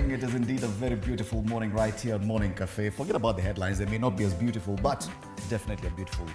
morning. It is indeed a very beautiful morning right here on Morning Cafe. Forget about the headlines. They may not be as beautiful, but definitely a beautiful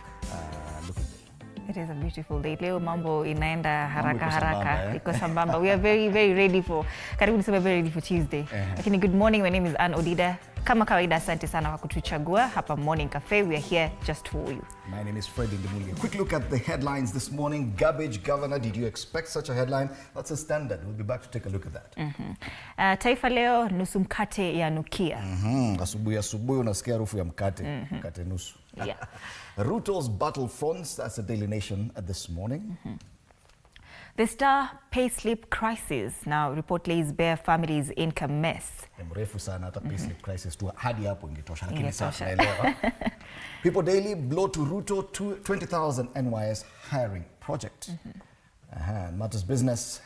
looking day. It is a beautiful day. Leo mambo inaenda haraka haraka. Iko sambamba. We are very, very ready for, karibu niseme very ready for Tuesday. Lakini good morning, my name is Ann Odida. Kama kawaida, asante sana kwa kutuchagua hapa Morning Cafe. We are here just for you. My name is Fred Indemuli. A quick look at the headlines this morning. Garbage governor, did you expect such a headline? That's a standard. We'll be back to take a look at that. Taifa leo nusu mkate ya nukia. Asubuhi unasikia harufu ya mkate, mkate nusu. Yeah. Ruto's battle fronts, that's the Daily Nation this morning. The Star payslip crisis now reportedly bare families' income mess. Mrefu sana hata payslip crisis tu hadi hapo ingetosha, lakini sasa naelewa. People Daily blow to Ruto 20,000 NYS hiring project. Matters Business.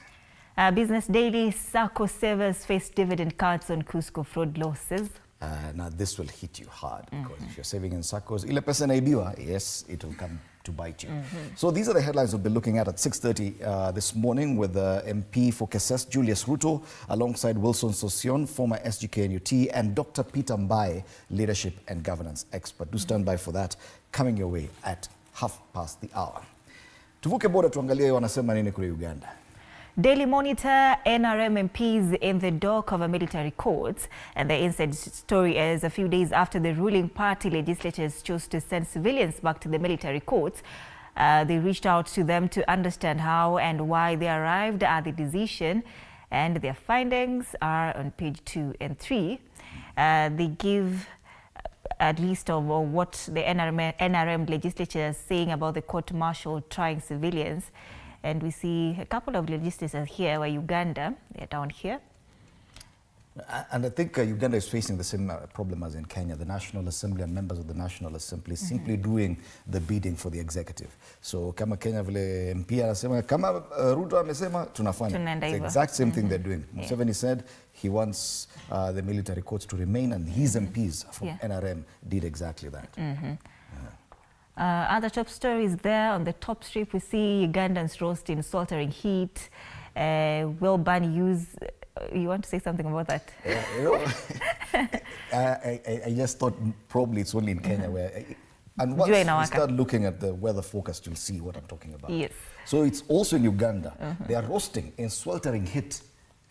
Business Daily, Sacco savers face dividend cuts on Cusco fraud losses. Now this will hit you hard because if you're saving in SACCOs, ile pesa naibiwa, yes, it will come to bite you. So these are the headlines we'll be looking at 6:30 this morning with MP for Keses, Julius Ruto, alongside Wilson Sosion, former SGKNUT, and Dr. Peter Mbaye, leadership and governance expert. Do stand by for that, coming your way at 1:30. Tuvuke border tuangalie wanasema nini kule Uganda. Daily Monitor, NRM MPs in the dock of a military court, and the inside story is a few days after the ruling party legislatures chose to send civilians back to the military courts. They reached out to them to understand how and why they arrived at the decision, and their findings are on page 2 and 3. They give at least of what the NRM legislature is saying about the court-martial trying civilians. And we see a couple of legislators here, where Uganda, they're down here. And I think Uganda is facing the same problem as in Kenya. The National Assembly and members of the National Assembly simply doing the bidding for the executive. So kama Kenya vile MP anasema, kama Ruto amesema, tunafanya. It's the exact same thing they're doing. Museveni said he wants the military courts to remain, and his MPs from NRM did exactly that. Other top stories there on the top strip, we see Ugandans roast in sweltering heat. Will ban use. You want to say something about that? I just thought probably it's only in Kenya where. And once you start looking at the weather forecast, you'll see what I'm talking about. Yes. So it's also in Uganda. They are roasting in sweltering heat.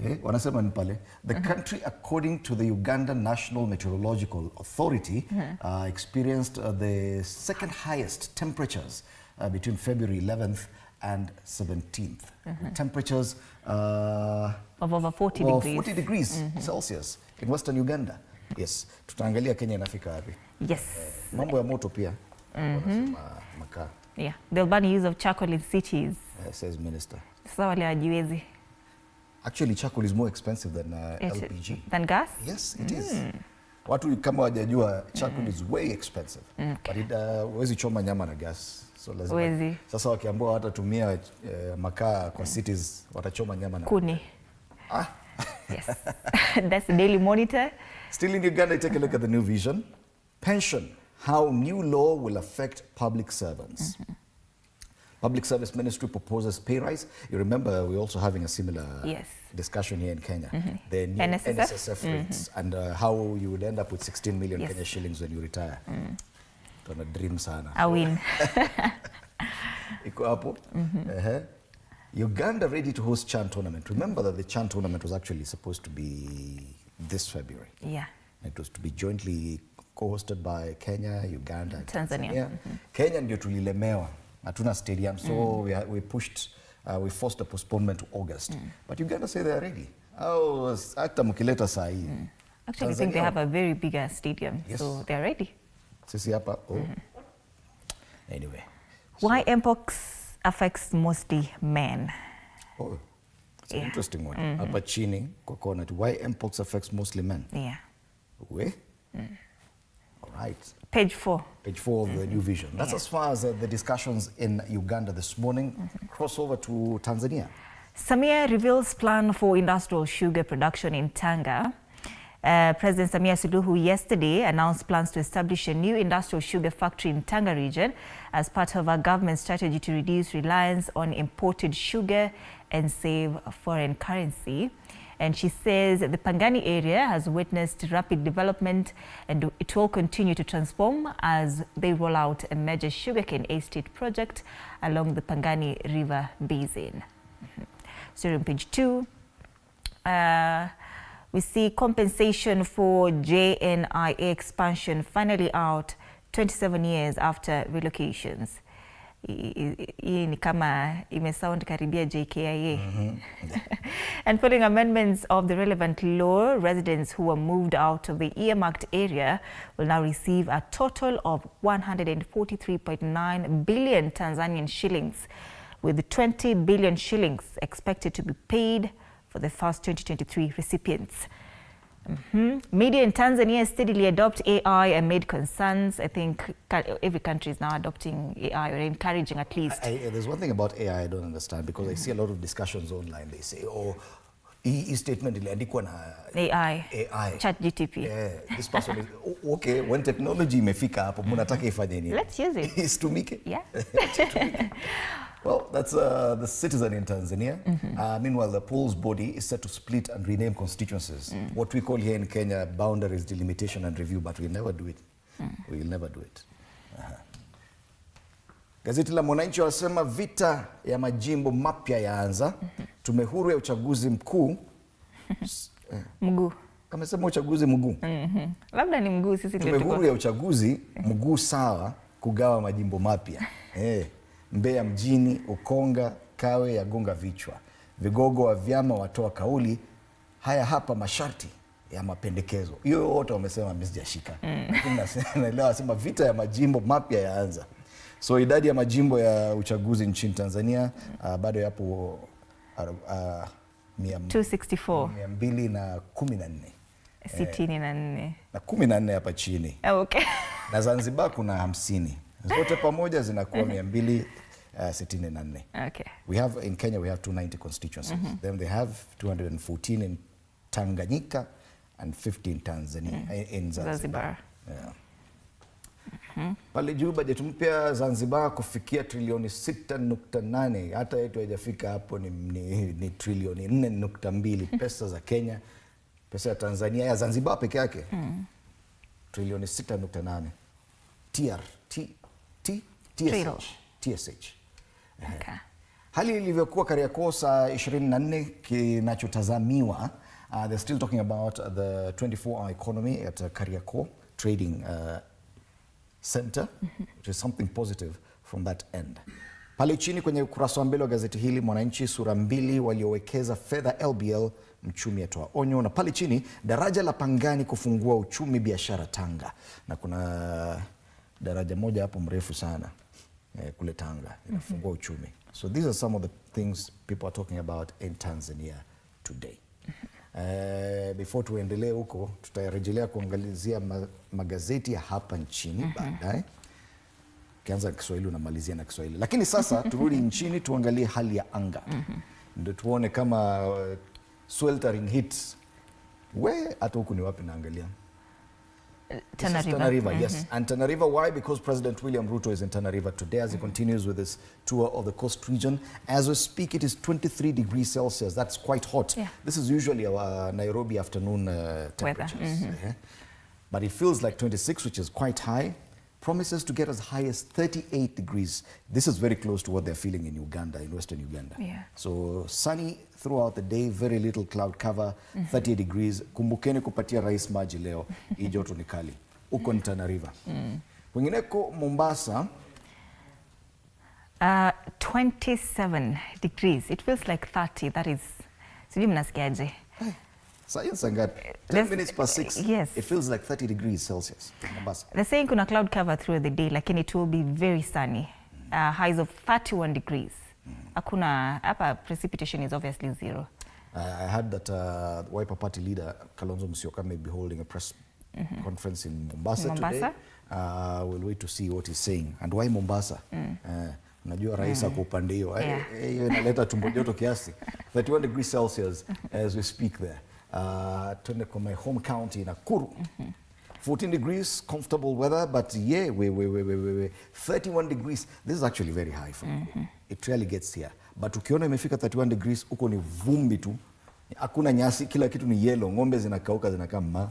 The country, according to the Ugandan National Meteorological Authority, experienced the second highest temperatures between February 11th and 17th. Temperatures of over 40 degrees Celsius in Western Uganda. Yes. Tutaangalia Kenya inafika wapi. Yes. Mambo ya moto pia. Makaa. Yeah. They'll ban use of charcoal in cities. Says Minister. Sasa wale hawajiwezi. Actually, charcoal is more expensive than LPG. Than gas? Yes, it is. Watu kama wajajua, charcoal is way expensive. But huwezi choma nyama na gas. So lazima. Sasa wakiambiwa watatumia makaa kwa cities, watachoma nyama na kuni. Yes. That's the Daily Monitor. Still in Uganda, take a look at the new vision. Pension, how new law will affect public servants. Public Service Ministry proposes pay rise. You remember we're also having a similar discussion here in Kenya. The new NSSF rates and how you would end up with 16 million Kenya shillings when you retire. Tuna dream sana. I win. Iko hapo. Uganda ready to host Chan tournament. Remember that the Chan tournament was actually supposed to be this February. Yeah. It was to be jointly co-hosted by Kenya, Uganda, and Tanzania. Kenya ndio tulilemewa. Hatuna stadium, so we forced a postponement to August. But Uganda say they are ready. Hata mkileta saa hii. Actually, I think they have a very bigger stadium, so they are ready. Sisi hapa. Anyway. Why mpox affects mostly men? It's an interesting one. Hapa chini kwa kona. Why mpox affects mostly men? Yeah. All right. Page 4. Page 4 of the new vision. That's as far as the discussions in Uganda this morning. Cross over to Tanzania. Samia reveals plan for industrial sugar production in Tanga. President Samia Suluhu yesterday announced plans to establish a new industrial sugar factory in Tanga region as part of our government's strategy to reduce reliance on imported sugar and save foreign currency. And she says the Pangani area has witnessed rapid development and it will continue to transform as they roll out a major sugarcane estate project along the Pangani River Basin. So on page 2, we see compensation for JNIA expansion finally out 27 years after relocations. Hii ni kama imesound karibia JKIA. And following amendments of the relevant law, residents who were moved out of the earmarked area will now receive a total of 143.9 billion Tanzanian shillings, with 20 billion shillings expected to be paid for the first 2023 recipients. Media in Tanzania steadily adopt AI amid concerns. I think every country is now adopting AI, or encouraging at least. There's one thing about AI I don't understand, because I see a lot of discussions online. They say, oh, hii statement iliandikwa na AI. ChatGTP. Yeah, this person is, okay, when technology imefika hapo, mnataka ifanye nini? Let's use it. Isitumike? Yeah. Well, that's the Citizen in Tanzania. Meanwhile, the polls body is set to split and rename constituencies. What we call here in Kenya boundaries delimitation and review, but we'll never do it. We'll never do it. Gazeti la Mwananchi wanasema vita ya majimbo mapya yaanza. Tume huru ya uchaguzi mkuu. Mguu. Kamesema uchaguzi mguu. Labda ni mguu sisi ndio. Tume huru ya uchaguzi mguu sawa kugawa majimbo mapya. Mbeya mjini, Ukonga, Kawe yagonga vichwa. Vigogo wa vyama watoa kauli. Haya hapa masharti ya mapendekezo. Hiyo wote wamesema msijashika. Lakini naelewa wasema vita ya majimbo mapya yaanza. So idadi ya majimbo ya uchaguzi nchini Tanzania bado yapo 264. 214. 64. Na 14 hapa chini. Okay. Na Zanzibar kuna 50. Zote pamoja zinakuwa 264. Okay. We have in Kenya we have 290 constituencies. Then they have 214 in Tanganyika and 50 in Tanzania in Zanzibar. Yeah. Pale juu bajeti mpya Zanzibar kufikia trilioni 6.8, hata yetu haijafika hapo, ni trilioni 4.2 pesa za Kenya. Pesa ya Tanzania ya Zanzibar peke yake trilioni 6.8. TSH. Okay. Hali ilivyokuwa Kariakoo saa 24 kinachotazamiwa, they're still talking about the 24-hour economy at Kariakoo Trading Center, which is something positive from that end. Pale chini kwenye ukurasa wa mbele wa gazeti hili Mwananchi, sura mbili waliowekeza fedha LBL, mchumi atoa onyo. Na pale chini, daraja la Pangani kufungua uchumi biashara Tanga. Na kuna daraja moja hapo mrefu sana kule Tanga inafungua uchumi. So these are some of the things people are talking about in Tanzania today. Before tuendelee huko, tutarejelea kuangalizia magazeti ya hapa nchini baadaye. Kianza Kiswahili unamalizia na Kiswahili. Lakini sasa turudi nchini tuangalie hali ya anga. Ndio tuone kama sweltering heat. Hata huku ni wapi naangalia? Tana River, yes. And Tana River, why? Because President William Ruto is in Tana River today as he continues with his tour of the coast region. As we speak, it is 23 degrees Celsius. That's quite hot. Yeah. This is usually our Nairobi afternoon temperatures. But it feels like 26, which is quite high. Promises to get as high as 38 degrees. This is very close to what they're feeling in Uganda, in Western Uganda. Yeah. So sunny throughout the day, very little cloud cover, 30 degrees. Kumbukeni kupatia rais maji leo, hii joto ni kali. Uko ni Tana River. Wengineko Mombasa. 27 degrees. It feels like 30. That is, sijui mnasikiaje? Science ngapi? 10 minutes past 6. Yes. It feels like 30 degrees Celsius in Mombasa. They're saying kuna cloud cover through the day, lakini it will be very sunny. Highs of 31 degrees. Hakuna, hapa precipitation is obviously zero. I heard that Wiper Party leader Kalonzo Musyoka may be holding a press conference in Mombasa today. We'll wait to see what he's saying. And why Mombasa? Unajua rais ako upande hiyo. Hiyo inaleta tumbo joto kiasi. 31 degrees Celsius as we speak there. Tuende kwa my home county Nakuru. 14 degrees, comfortable weather, but yeah, 31 degrees. This is actually very high for Nakuru. It really gets here. But ukiona imefika 31 degrees, uko ni vumbi tu Hakuna nyasi, kila kitu ni yellow, ng'ombe zinakauka zinakaa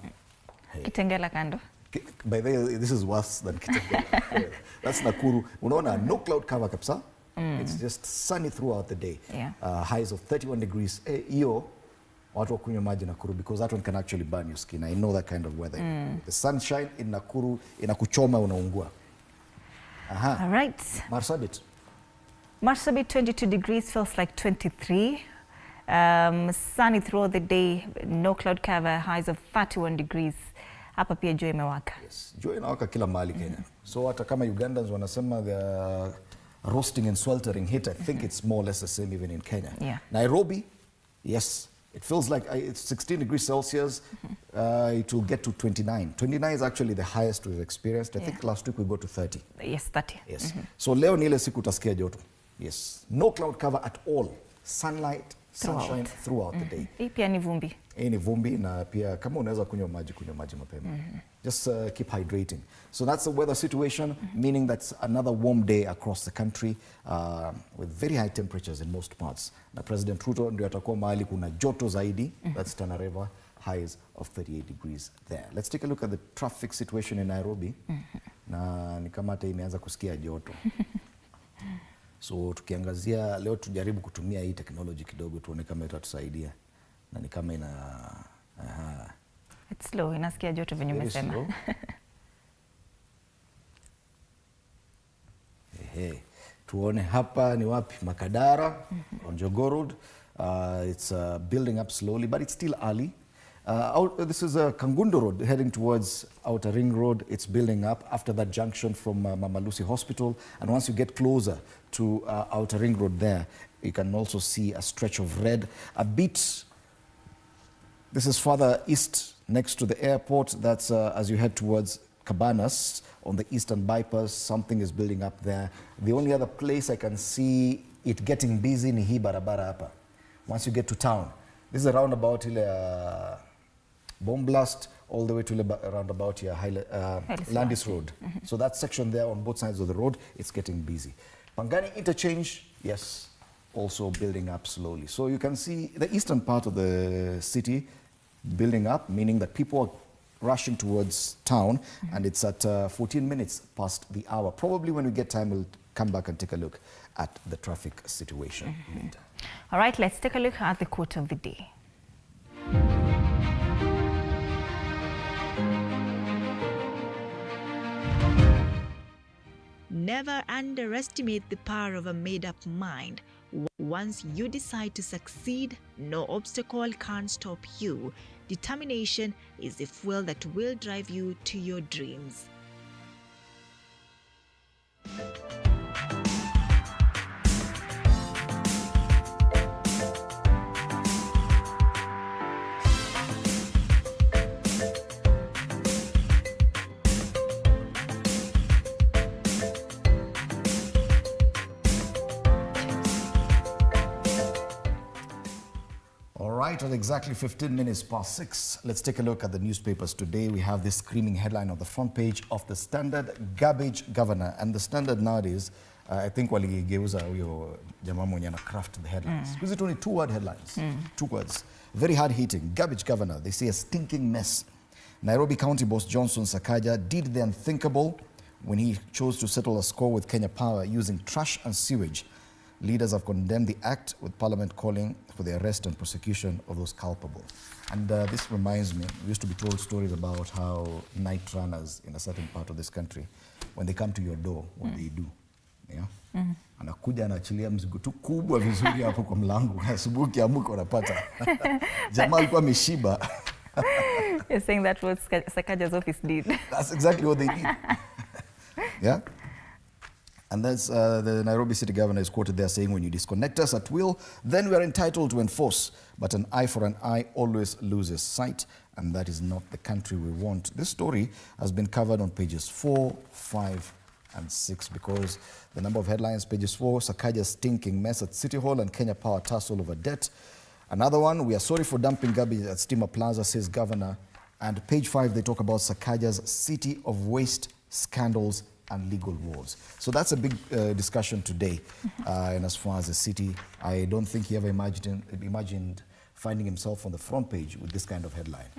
Hey. Kitengela kando. By the way, this is worse than Kitengela. That's Nakuru. Unaona, no cloud cover kabisa. It's just sunny throughout the day. Yeah. Highs of 31 degrees. Hiyo watu wakunywa maji Nakuru because that one can actually burn your skin. I know that kind of weather. The sunshine in Nakuru inakuchoma unaungua. Aha. All right. Marsabit. Marsabit 22 degrees, feels like 23. Sunny throughout the day, no cloud cover, highs of 31 degrees. Hapa pia jua imewaka. Yes, jua inawaka kila mahali Kenya. So hata kama Ugandans wanasema the roasting and sweltering heat, I think it's more or less the same even in Kenya. Yeah. Nairobi, yes, it feels like it's 16 degrees Celsius. It will get to 29. 29 is actually the highest we've experienced. I think last week we got to 30. Yes, 30. Yes. So leo ni ile siku utasikia joto. Yes. No cloud cover at all. Sunlight, sunshine throughout the day. Hii pia ni vumbi. Hii ni vumbi na pia kama unaweza kunywa maji mapema. Just keep hydrating. So that's the weather situation, meaning that's another warm day across the country with very high temperatures in most parts. Na President Ruto ndio atakuwa mahali kuna joto zaidi. That's Tana River, highs of 38 degrees there. Let's take a look at the traffic situation in Nairobi. Na ni kama hata imeanza kusikia joto. So tukiangazia leo tujaribu kutumia hii technology kidogo tuone kama itatusaidia. Na ni kama It's slow, inasikia joto venye umesema. Tuone hapa ni wapi Makadara on Jogoo Road. It's building up slowly but it's still early. This is Kangundo Road heading towards Outer Ring Road. It's building up after that junction from Mama Lucy Hospital. And once you get closer to Outer Ring Road there, you can also see a stretch of red. A bit, this is further east next to the airport. That's as you head towards Cabanas on the eastern bypass. Something is building up there. The only other place I can see it getting busy ni hii barabara hapa. Once you get to town, this is a roundabout ile Bomb Blast all the way to the roundabout here, Landis Road. So that section there on both sides of the road, it's getting busy. Pangani Interchange, yes, also building up slowly. So you can see the eastern part of the city building up, meaning that people are rushing towards town, and it's at 14 minutes past the hour. Probably when we get time, we'll come back and take a look at the traffic situation later. All right, let's take a look at the quote of the day. Never underestimate the power of a made-up mind. Once you decide to succeed, no obstacle can stop you. Determination is the fuel that will drive you to your dreams. Right, at exactly 15 minutes past 6, let's take a look at the newspapers today. We have this screaming headline on the front page of the Standard, Garbage Governor. And the Standard nowadays, I think waligeuza huyo jamaa mwenye na craft the headlines. Because it only two-word headlines, two words. Very hard-hitting. Garbage Governor, they say a stinking mess. Nairobi County boss Johnson Sakaja did the unthinkable when he chose to settle a score with Kenya Power using trash and sewage. Leaders have condemned the act, with Parliament calling for the arrest and prosecution of those culpable. And this reminds me, we used to be told stories about how night runners in a certain part of this country, when they come to your door, what they do. Yeah? Anakuja anaachilia mzigo tu kubwa vizuri hapo kwa mlango. Asubuhi ukiamka unapata. Jamaa alikuwa ameshiba. You're saying that what Sakaja's office did. That's exactly what they did. Yeah? And that's the Nairobi city governor is quoted there saying, when you disconnect us at will, then we are entitled to enforce. But an eye for an eye always loses sight, and that is not the country we want. This story has been covered on pages 4, 5, and 6 because the number of headlines, pages 4, Sakaja's stinking mess at City Hall and Kenya Power tussle over debt. Another one, we are sorry for dumping garbage at Steamer Plaza, says governor. And page 5, they talk about Sakaja's city of waste, scandals, and legal wars. So that's a big discussion today. And as far as the city, I don't think he ever imagined finding himself on the front page with this kind of headline.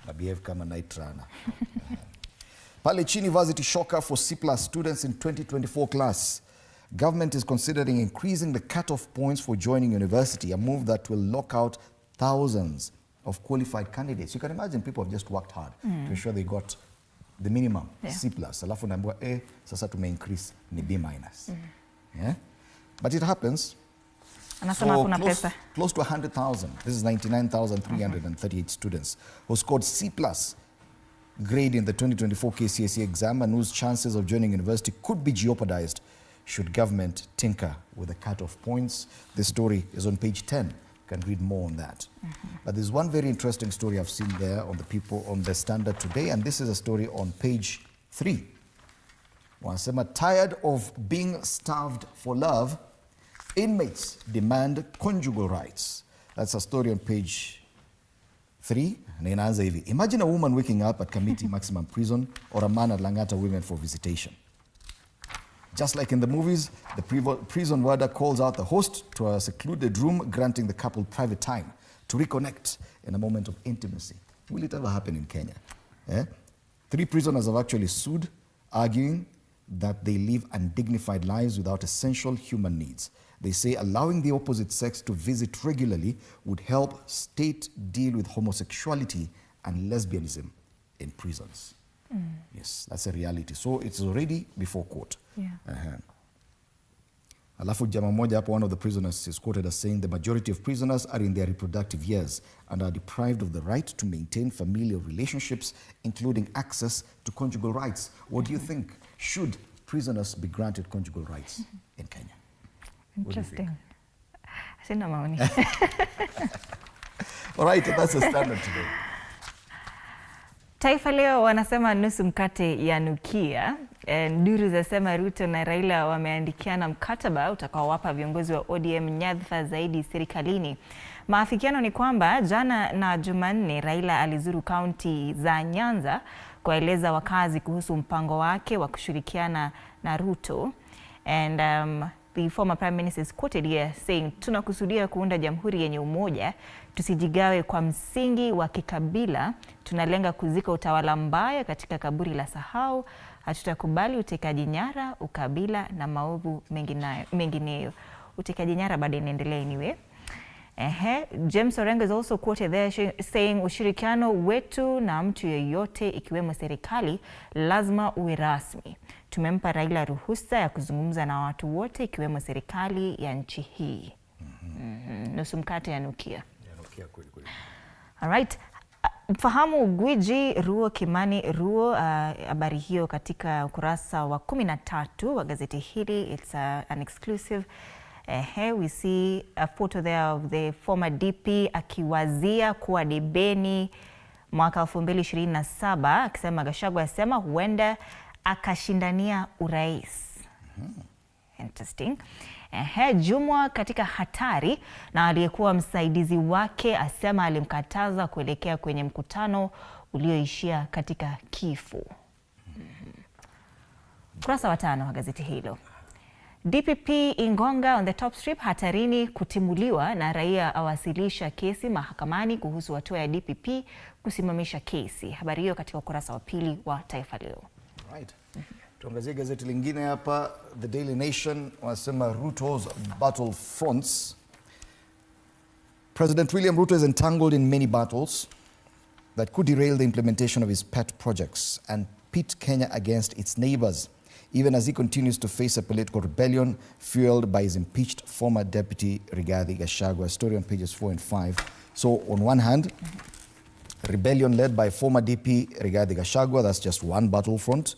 Na behave kama night runner. Pale chini, university shocker for C+ students in 2024 class. Government is considering increasing the cutoff points for joining university, a move that will lock out thousands of qualified candidates. You can imagine people have just worked hard to ensure they got the minimum, C+. Alafu naambiwa, sasa tume increase ni B-. Yeah? But it happens. So close to 100,000. This is 99,338 students who scored C+ grade in the 2024 KCSE exam and whose chances of joining university could be jeopardized should government tinker with the cutoff points. This story is on page 10. You can read more on that. But there's one very interesting story I've seen there on the People on the Standard today, and this is a story on page 3. Wanasema, tired of being starved for love, inmates demand conjugal rights. That's a story on page 3. Na inaanza hivi. Imagine a woman waking up at Kamiti Maximum Prison or a man at Langata Women for visitation. Just like in the movies, the prison warder calls out the host to a secluded room, granting the couple private time to reconnect in a moment of intimacy. Will it ever happen in Kenya? 3 prisoners have actually sued, arguing that they live undignified lives without essential human needs. They say allowing the opposite sex to visit regularly would help state deal with homosexuality and lesbianism in prisons. Yes, that's a reality. So it's already before court. Alafu jamaa moja hapo, one of the prisoners is quoted as saying, the majority of prisoners are in their reproductive years and are deprived of the right to maintain familial relationships, including access to conjugal rights. What do you think? Should prisoners be granted conjugal rights in Kenya? Interesting. Sina maoni. All right, that's the Standard today. Taifa Leo wanasema nusu mkate yanukia. Duru zasema Ruto na Raila wameandikiana mkataba utakaowapa viongozi wa ODM nyadhifa zaidi serikalini. Maafikiano ni kwamba jana na Jumanne Raila alizuru kaunti za Nyanza kueleza wakazi kuhusu mpango wake wa kushirikiana na Ruto. And the former prime minister is quoted here saying, tunakusudia kuunda jamhuri yenye umoja, tusijigawe kwa msingi wa kikabila, tunalenga kuzika utawala mbaya katika kaburi la sahau, hatutakubali utekaji nyara, ukabila na maovu mengineyo. Utekaji nyara bado inaendelea anyway. James Orengo is also quoted there saying, ushirikiano wetu na mtu yeyote ikiwemo serikali lazima uwe rasmi. Tumempa Raila ruhusa ya kuzungumza na watu wote ikiwemo serikali ya nchi hii. Nusu mkate yanukia. All right. Mfahamu gwiji Ruo Kimani Ruo, habari hiyo katika ukurasa wa 13 wa gazeti hili. It's an exclusive. Here we see a photo there of the former DP akiwazia kuwa debeni mwaka 2027, akisema Gachagua asema huenda akashindania urais. Interesting. Jumwa katika hatari, na aliyekuwa msaidizi wake asema alimkataza kuelekea kwenye mkutano ulioishia katika kifo. Kurasa wa 5 wa gazeti hilo. DPP Ingonga on the top strip hatarini kutimuliwa, na raia awasilisha kesi mahakamani kuhusu hatua ya DPP kusimamisha kesi. Habari hiyo katika ukurasa wa 2 wa Taifa Leo. Right. Tuangazie gazeti lingine hapa, The Daily Nation wanasema Ruto's battle fronts. President William Ruto is entangled in many battles that could derail the implementation of his pet projects and pit Kenya against its neighbors, even as he continues to face a political rebellion fueled by his impeached former deputy Rigathi Gachagua. Story on pages 4 and 5. So on one hand, rebellion led by former DP Rigathi Gachagua, that's just one battlefront.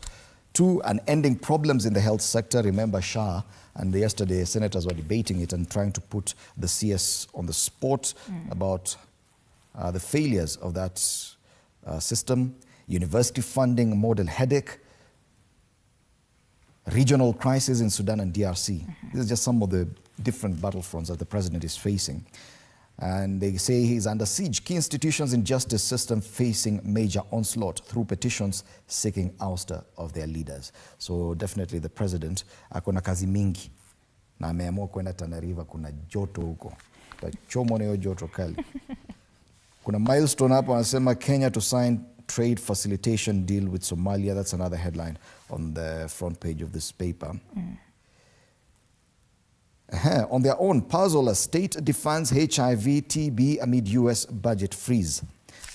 2, an ending problems in the health sector. Remember SHA, and yesterday senators were debating it and trying to put the CS on the spot about the failures of that system. University funding model headache. Regional crisis in Sudan and DRC. This is just some of the different battlefronts that the president is facing. And they say he's under siege. Key institutions in justice system facing major onslaught through petitions seeking ouster of their leaders. So definitely the president akona kazi mingi na ameamua kwenda Tana River, kuna joto huko. Tachomo na hiyo joto kali. Kuna milestone hapo wanasema Kenya to sign trade facilitation deal with Somalia. That's another headline on the front page of this paper. On their own, Pazola state defines HIV, TB amid US budget freeze.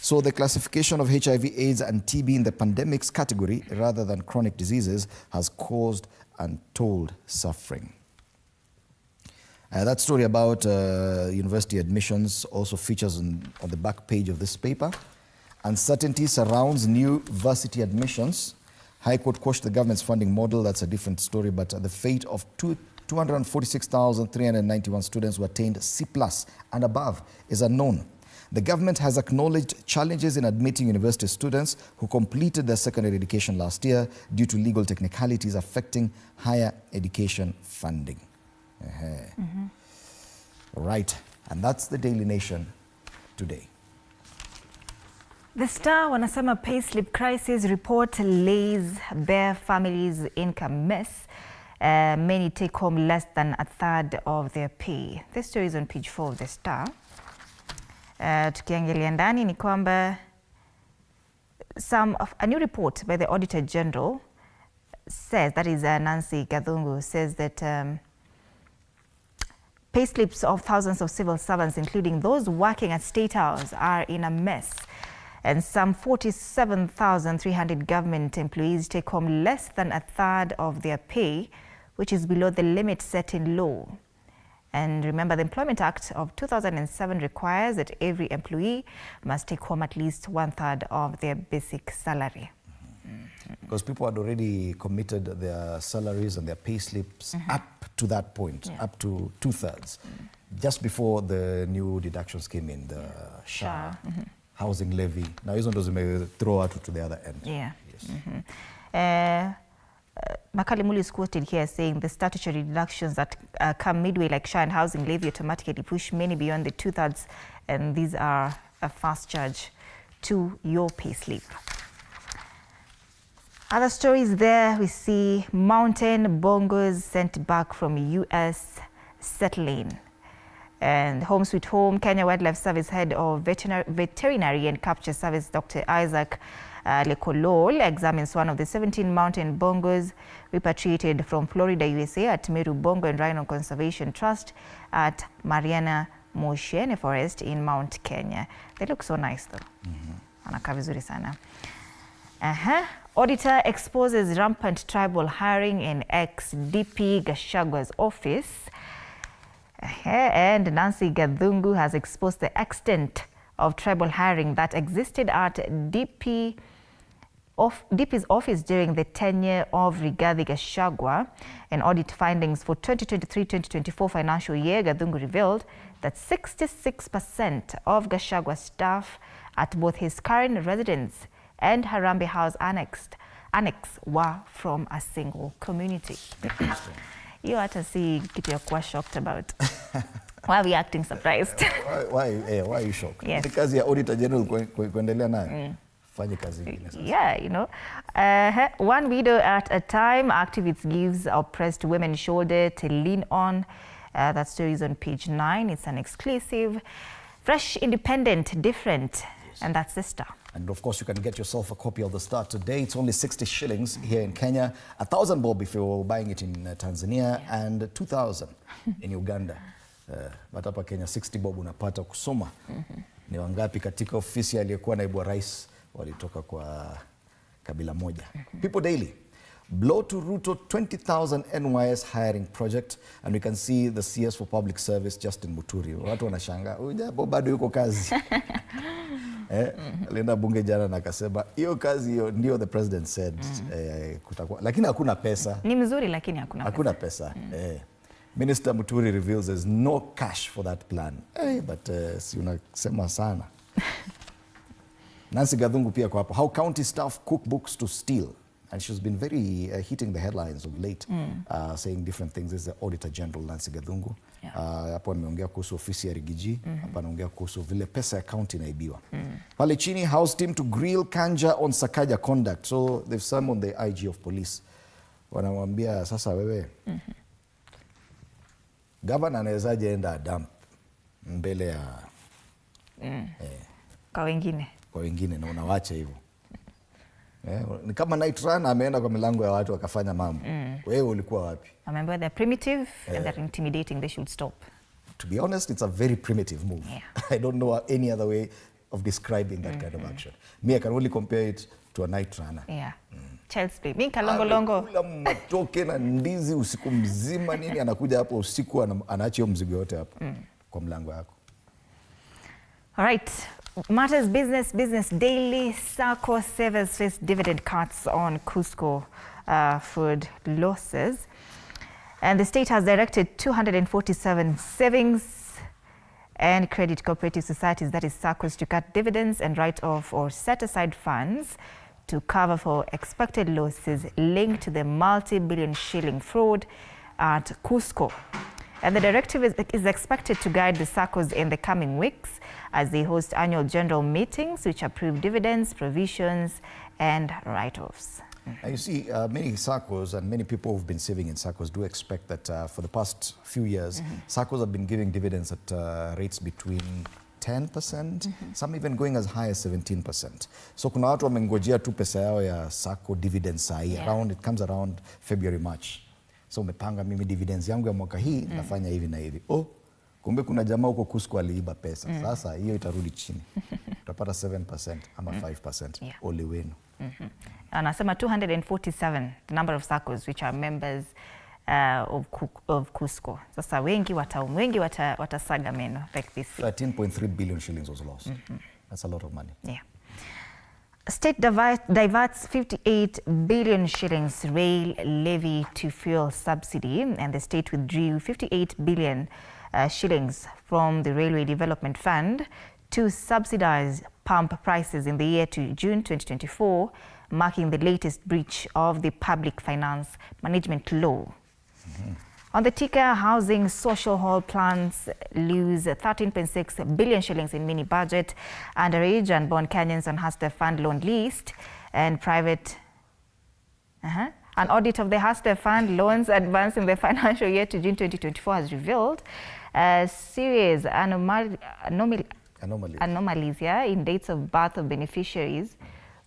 So the classification of HIV, AIDS and TB in the pandemics category rather than chronic diseases has caused untold suffering. That story about university admissions also features on the back page of this paper. Uncertainty surrounds new varsity admissions. High Court quashed the government's funding model. That's a different story, but the fate of 246,391 students who attained C+ and above is unknown. The government has acknowledged challenges in admitting university students who completed their secondary education last year due to legal technicalities affecting higher education funding. Right, and that's the Daily Nation today. The Star wanasema payslip crisis report lays bare families' income mess. Many take home less than a third of their pay. This story is on page 4 of The Star. Tukiangalia ndani ni kwamba a new report by the Auditor General says, that is Nancy Gathungu, says that payslips of thousands of civil servants, including those working at State House, are in a mess. And some 47,300 government employees take home less than a third of their pay, which is below the limit set in law. And remember, the Employment Act of 2007 requires that every employee must take home at least 1/3 of their basic salary. Because people had already committed their salaries and their pay slips up to that point, up to 2/3, just before the new deductions came in, the SHA, housing levy. Now, hizo ndo throw out to the other end. Yeah. Yes. Makali Muli is quoted here saying the statutory deductions that come midway, like SHA and housing levy, automatically push many beyond the 2/3, and these are a fast charge to your payslip. Other stories there, we see mountain bongos sent back from US settling. And Home Sweet Home, Kenya Wildlife Service Head of Veterinary and Capture Service, Dr. Isaac Lekolol, examines one of the 17 mountain bongos repatriated from Florida, USA at Meru Bongo and Rhino Conservation Trust at Mariana Moshene Forest in Mount Kenya. They look so nice though. Wanakaa vizuri sana. Auditor exposes rampant tribal hiring in ex-DP Gachagwa's office. And Nancy Gathungu has exposed the extent of tribal hiring that existed at DP's office during the tenure of Rigathi Gachagua. And audit findings for 2023-2024 financial year, Gathungu revealed that 66% of Gachagua's staff at both his current residence and Harambee House Annex were from a single community. You hata si kitu ya kuwa shocked about. Why are we acting surprised? Why are you shocked? Yes. Ni kazi ya Auditor General kuendelea nayo. Fanye kazi ingine sasa. Yeah, you know. One widow at a time, activists gives oppressed women shoulder to lean on. That story is on page 9. It's an exclusive, fresh, independent, different. Yes. And that's the Star. And of course, you can get yourself a copy of the Star today. It's only 60 shillings here in Kenya, 1,000 bob if you're buying it in Tanzania, and 2,000 in Uganda. But hapa Kenya, 60 bob unapata kusoma. Ni wangapi katika ofisi aliyekuwa naibu wa rais walitoka kwa kabila moja. People Daily. Blow to Ruto 20,000 NYS hiring project, and we can see the CS for Public Service, Justin Muturi. Watu wanashangaa, huyu bado yuko kazi. Alienda bunge jana na akasema hiyo kazi hiyo ndio the president said kutakuwa, lakini hakuna pesa. Ni mzuri lakini hakuna pesa. Minister Muturi reveals there's no cash for that plan. But si unasema sana. Nancy Gathungu pia kwa hapo. How county staff cook books to steal. And she's been very hitting the headlines of late, saying different things. This is the Auditor General, Nancy Gathungu. Hapo ameongea kuhusu ofisi ya Rigiji, hapa anaongea kuhusu vile pesa ya county inaibiwa. Pale chini, House team to grill Kanja on Sakaja conduct. So they've summoned the IG of police. Wanamwambia sasa wewe, governor anawezaje enda dump mbele ya Kwa wengine na unawacha hivyo. Ni kama night run ameenda kwa milango ya watu akafanya mambo. Wewe ulikuwa wapi? Remember they're primitive and they're intimidating. They should stop. To be honest, it's a very primitive move. Yeah. I don't know any other way of describing that kind of action. Me, I can only compare it to a night runner. Yeah. Child's play. Mimi kalongo. Kula matoke na ndizi usiku mzima nini, anakuja hapo usiku anaacha hiyo mzigo yote hapo kwa mlango yako. All right. Matters Business Daily. SACCO savers face dividend cuts on Cusco food losses. And the state has directed 247 savings and credit cooperative societies, that is SACCOs, to cut dividends and write off or set aside funds to cover for expected losses linked to the multi-billion shilling fraud at Cusco. And the directive is expected to guide the SACCOs in the coming weeks as they host annual general meetings which approve dividends, provisions, and write-offs. You see, many SACCOs and many people who've been saving in SACCOs do expect that for the past few years, SACCOs have been giving dividends at rates between 10%, some even going as high as 17%. So kuna watu wamengojea tu pesa yao ya SACCO dividends sahi, it comes around February, March. So umepanga mimi dividends yangu ya mwaka hii nafanya hivi na hivi. Kumbe kuna jamaa huko Cusco aliiba pesa. Sasa hiyo itarudi chini. Utapata 7% ama 5%. Ole wenu. Anasema 247, the number of SACCOs which are members of Cusco. Sasa wengi watasaga meno like this. 13.3 billion shillings was lost. That's a lot of money. Yeah. State diverts 58 billion shillings rail levy to fuel subsidy, and the state withdrew 58 billion shillings from the Railway Development Fund to subsidize pump prices in the year to June 2024, marking the latest breach of the Public Finance Management Law. On the ticker, housing social hall plans lose 13.6 billion shillings in mini budget, underage and born Kenyans on Hustler Fund loan list, and private. An audit of the Hustler Fund loans advanced in the financial year to June 2024 has revealed serious anomalies in dates of birth of beneficiaries,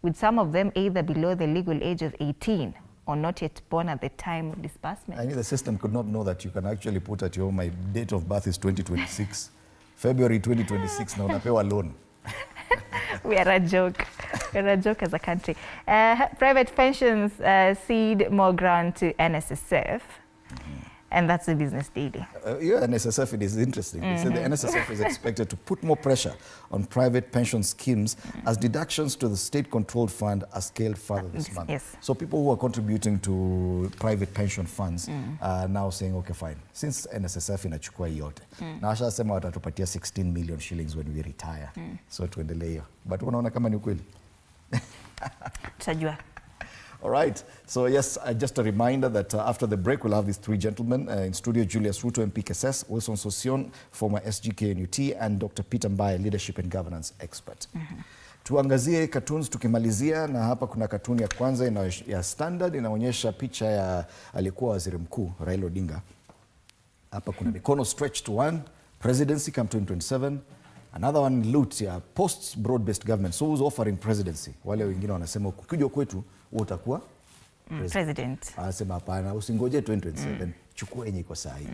with some of them either below the legal age of 18 or not yet born at the time of disbursement. I mean, the system could not know that you can actually put at your my date of birth is 2026. February 2026, na unapewa loan. We are a joke. We're a joke as a country. Private pensions cede more ground to NSSF. And that's the Business Daily. NSSF, it is interesting. They said the NSSF is expected to put more pressure on private pension schemes as deductions to the state-controlled fund are scaled further this month. Yes. So people who are contributing to private pension funds are now saying, okay, fine, since NSSF inachukua yote, na washasema watatupatia 16 million shillings when we retire. So tuendelee hiyo. But unaona kama ni ukweli? Tutajua. All right. So yes, just a reminder that after the break, we'll have these three gentlemen in studio: Julius Ruto, MP KSS, Wilson Sosion, former SGKNUT, and Dr. Peter Mbaye, leadership and governance expert. Tuangazie cartoons tukimalizia, na hapa kuna cartoon ya kwanza ya Standard inaonyesha picha ya alikuwa waziri mkuu Raila Odinga. Hapa kuna mikono stretched to one, presidency come 2027. Another one loot ya post broad-based government. So who's offering presidency? Wale wengine wanasema ukija kwetu utakuwa president. Anasema hapana, usingoje 2027, chukua yenye iko sahihi.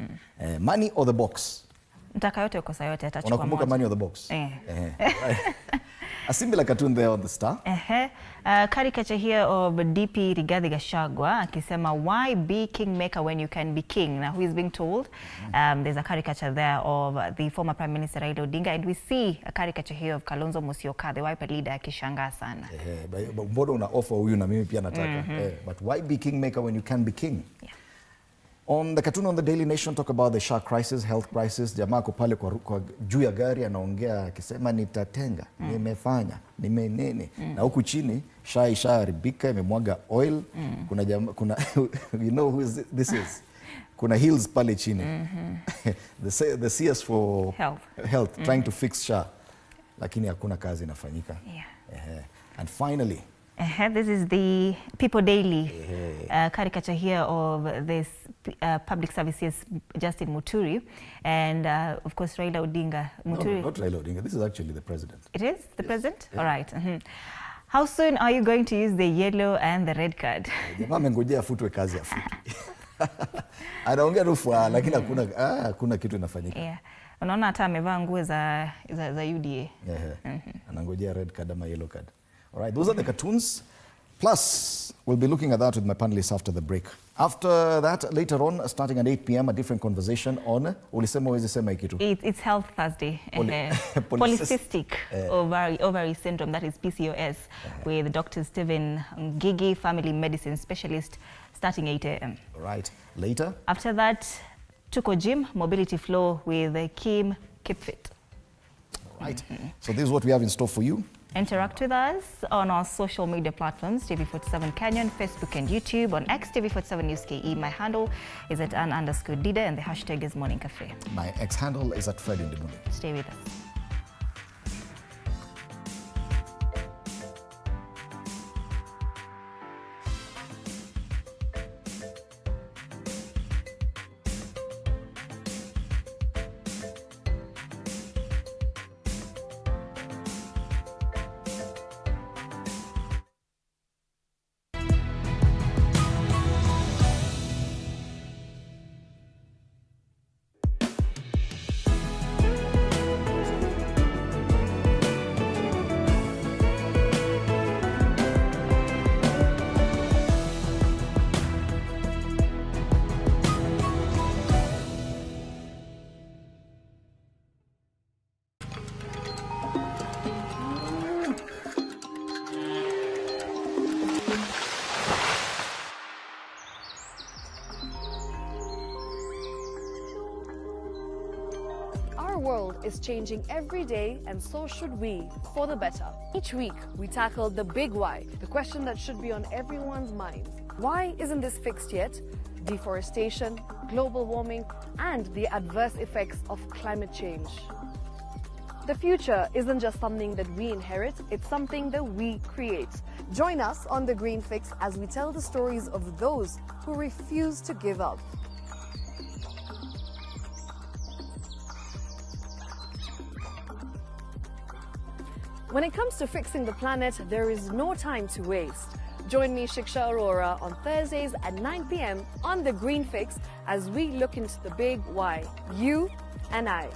Money or the box? Mtaka yote uko sahihi, yote atachukua moja. Unakumbuka money or the box? A similar cartoon there on the Star. Caricature here of DP Rigathi Gachagua akisema, why be kingmaker when you can be king? Now, who is being told? There's a caricature there of the former Prime Minister Raila Odinga, and we see a caricature here of Kalonzo Musyoka, the Wiper leader, akishangaa sana. Mbona una offer huyu na mimi pia nataka. But why be kingmaker when you can be king? Yeah. On the cartoon on the Daily Nation, talk about the shark crisis, health crisis. Jamaa ko pale kwa juu ya gari anaongea akisema nitatenga, nimefanya, nimenene. Na huku chini ishaharibika, imemwaga oil. Kuna kuna you know who this is? Kuna hills pale chini. The CS for health trying to fix SHA. Lakini hakuna kazi inafanyika. And finally, this is the People Daily caricature here of this Public Services, Justin Muturi, and of course Raila Odinga. Muturi. No, not Raila Odinga. This is actually the president. It is the president? Yeah. All right. How soon are you going to use the yellow and the red card? Jamaa amengojea afutwe kazi afuti. Anaongea rufaa lakini hakuna kitu inafanyika. Yeah. Unaona hata amevaa nguo za UDA. Yeah. Anangojea red card ama yellow card. All right, those are the cartoons. Plus, we'll be looking at that with my panelists after the break. After that, later on, starting at 8 p.m, a different conversation on ulisema uwezi sema ikitu. It's Health Thursday. Polycystic ovary syndrome, that is PCOS, with Dr. Stephen Ngigi, family medicine specialist, starting 8 a.m. Right. Later? After that, Tuko Gym, mobility flow with Kim Kipfit. Right. So this is what we have in store for you. Interact with us on our social media platforms, TV47 Kenyan, Facebook and YouTube, on X, TV47 News KE. My handle is at @Ann_Dida and the hashtag is Morning Cafe. My X handle is at Fred in the morning. Stay with us. Our world is changing every day, and so should we, for the better. Each week, we tackle the big why, the question that should be on everyone's mind. Why isn't this fixed yet? Deforestation, global warming, and the adverse effects of climate change. The future isn't just something that we inherit, it's something that we create. Join us on The Green Fix as we tell the stories of those who refuse to give up. When it comes to fixing the planet, there is no time to waste. Join me, Shiksha Aurora, on Thursdays at 9 p.m. on The Green Fix as we look into the big why, you and I.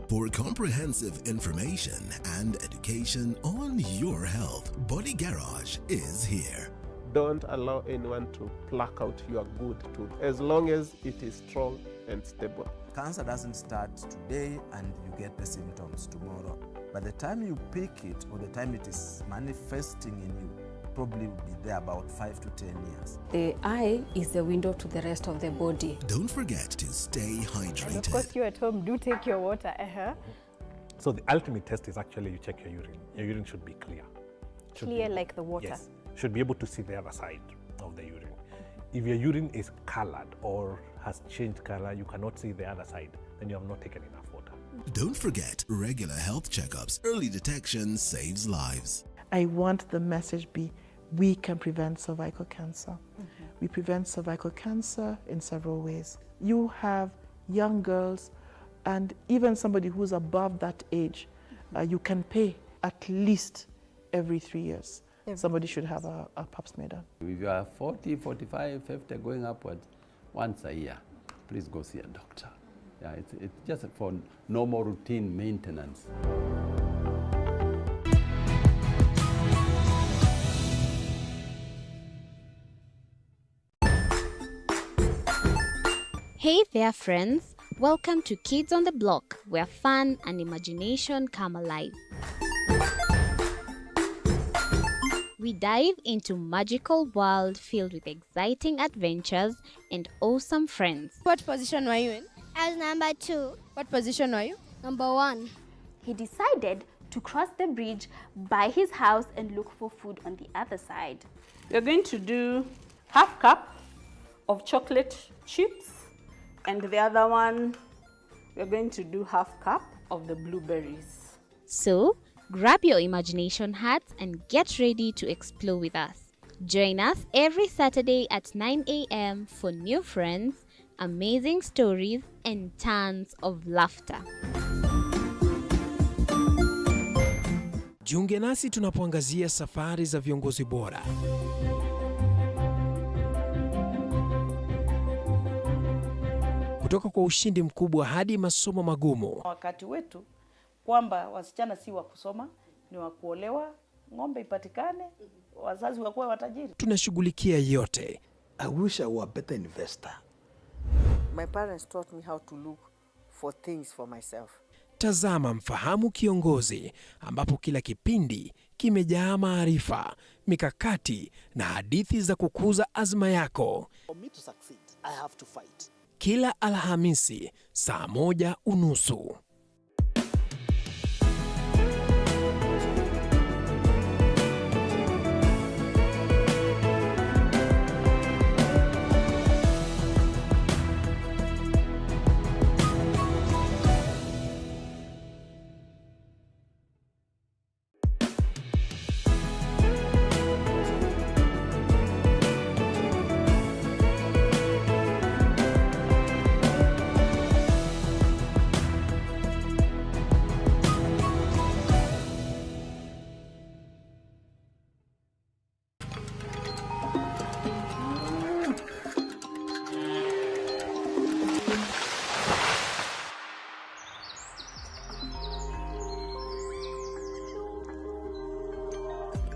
For comprehensive information and education on your health, Body Garage is here. Don't allow anyone to pluck out your good tooth as long as it is strong and stable. Cancer doesn't start today and you get the symptoms tomorrow. By the time you pick it or the time it is manifesting in you, probably will be there about 5 to 10 years. The eye is the window to the rest of the body. Don't forget to stay hydrated. And of course, you at home do take your water. So the ultimate test is actually you check your urine. Your urine should be clear. Clear like the water? Yes. Should be able to see the other side of the urine. If your urine is colored or has changed color, you cannot see the other side, then you have not taken enough water. Don't forget regular health checkups. Early detection saves lives. I want the message be, we can prevent cervical cancer. We prevent cervical cancer in several ways. You have young girls and even somebody who's above that age, you can pay at least every 3 years. Somebody should have a pap smear done. If you are 40, 45, 50 going upwards, once a year, please go see a doctor. Yeah, it's just for normal routine maintenance. Hey there, friends. Welcome to Kids on the Block, where fun and imagination come alive. We dive into magical world filled with exciting adventures and awesome friends. What position were you in? I was number 2. What position were you? Number 1. He decided to cross the bridge by his house and look for food on the other side. We're going to do half cup of chocolate chips, and the other one, we're going to do half cup of the blueberries. So, Grab your imagination hats and get ready to explore with us. Join us every Saturday at 9 a.m. for new friends, amazing stories, and tons of laughter. Jiunge nasi tunapoangazia safari za viongozi bora. Kutoka kwa ushindi mkubwa hadi masomo magumu. Wakati wetu kwamba wasichana si wa kusoma, ni wa kuolewa, ng'ombe ipatikane, wazazi wakuwa watajiri. Tunashughulikia yote. I wish I were a better investor. My parents taught me how to look for things for myself. Tazama Mfahamu Kiongozi, ambapo kila kipindi kimejaa maarifa, mikakati na hadithi za kukuza azma yako. For me to succeed, I have to fight. Kila Alhamisi saa 1:30.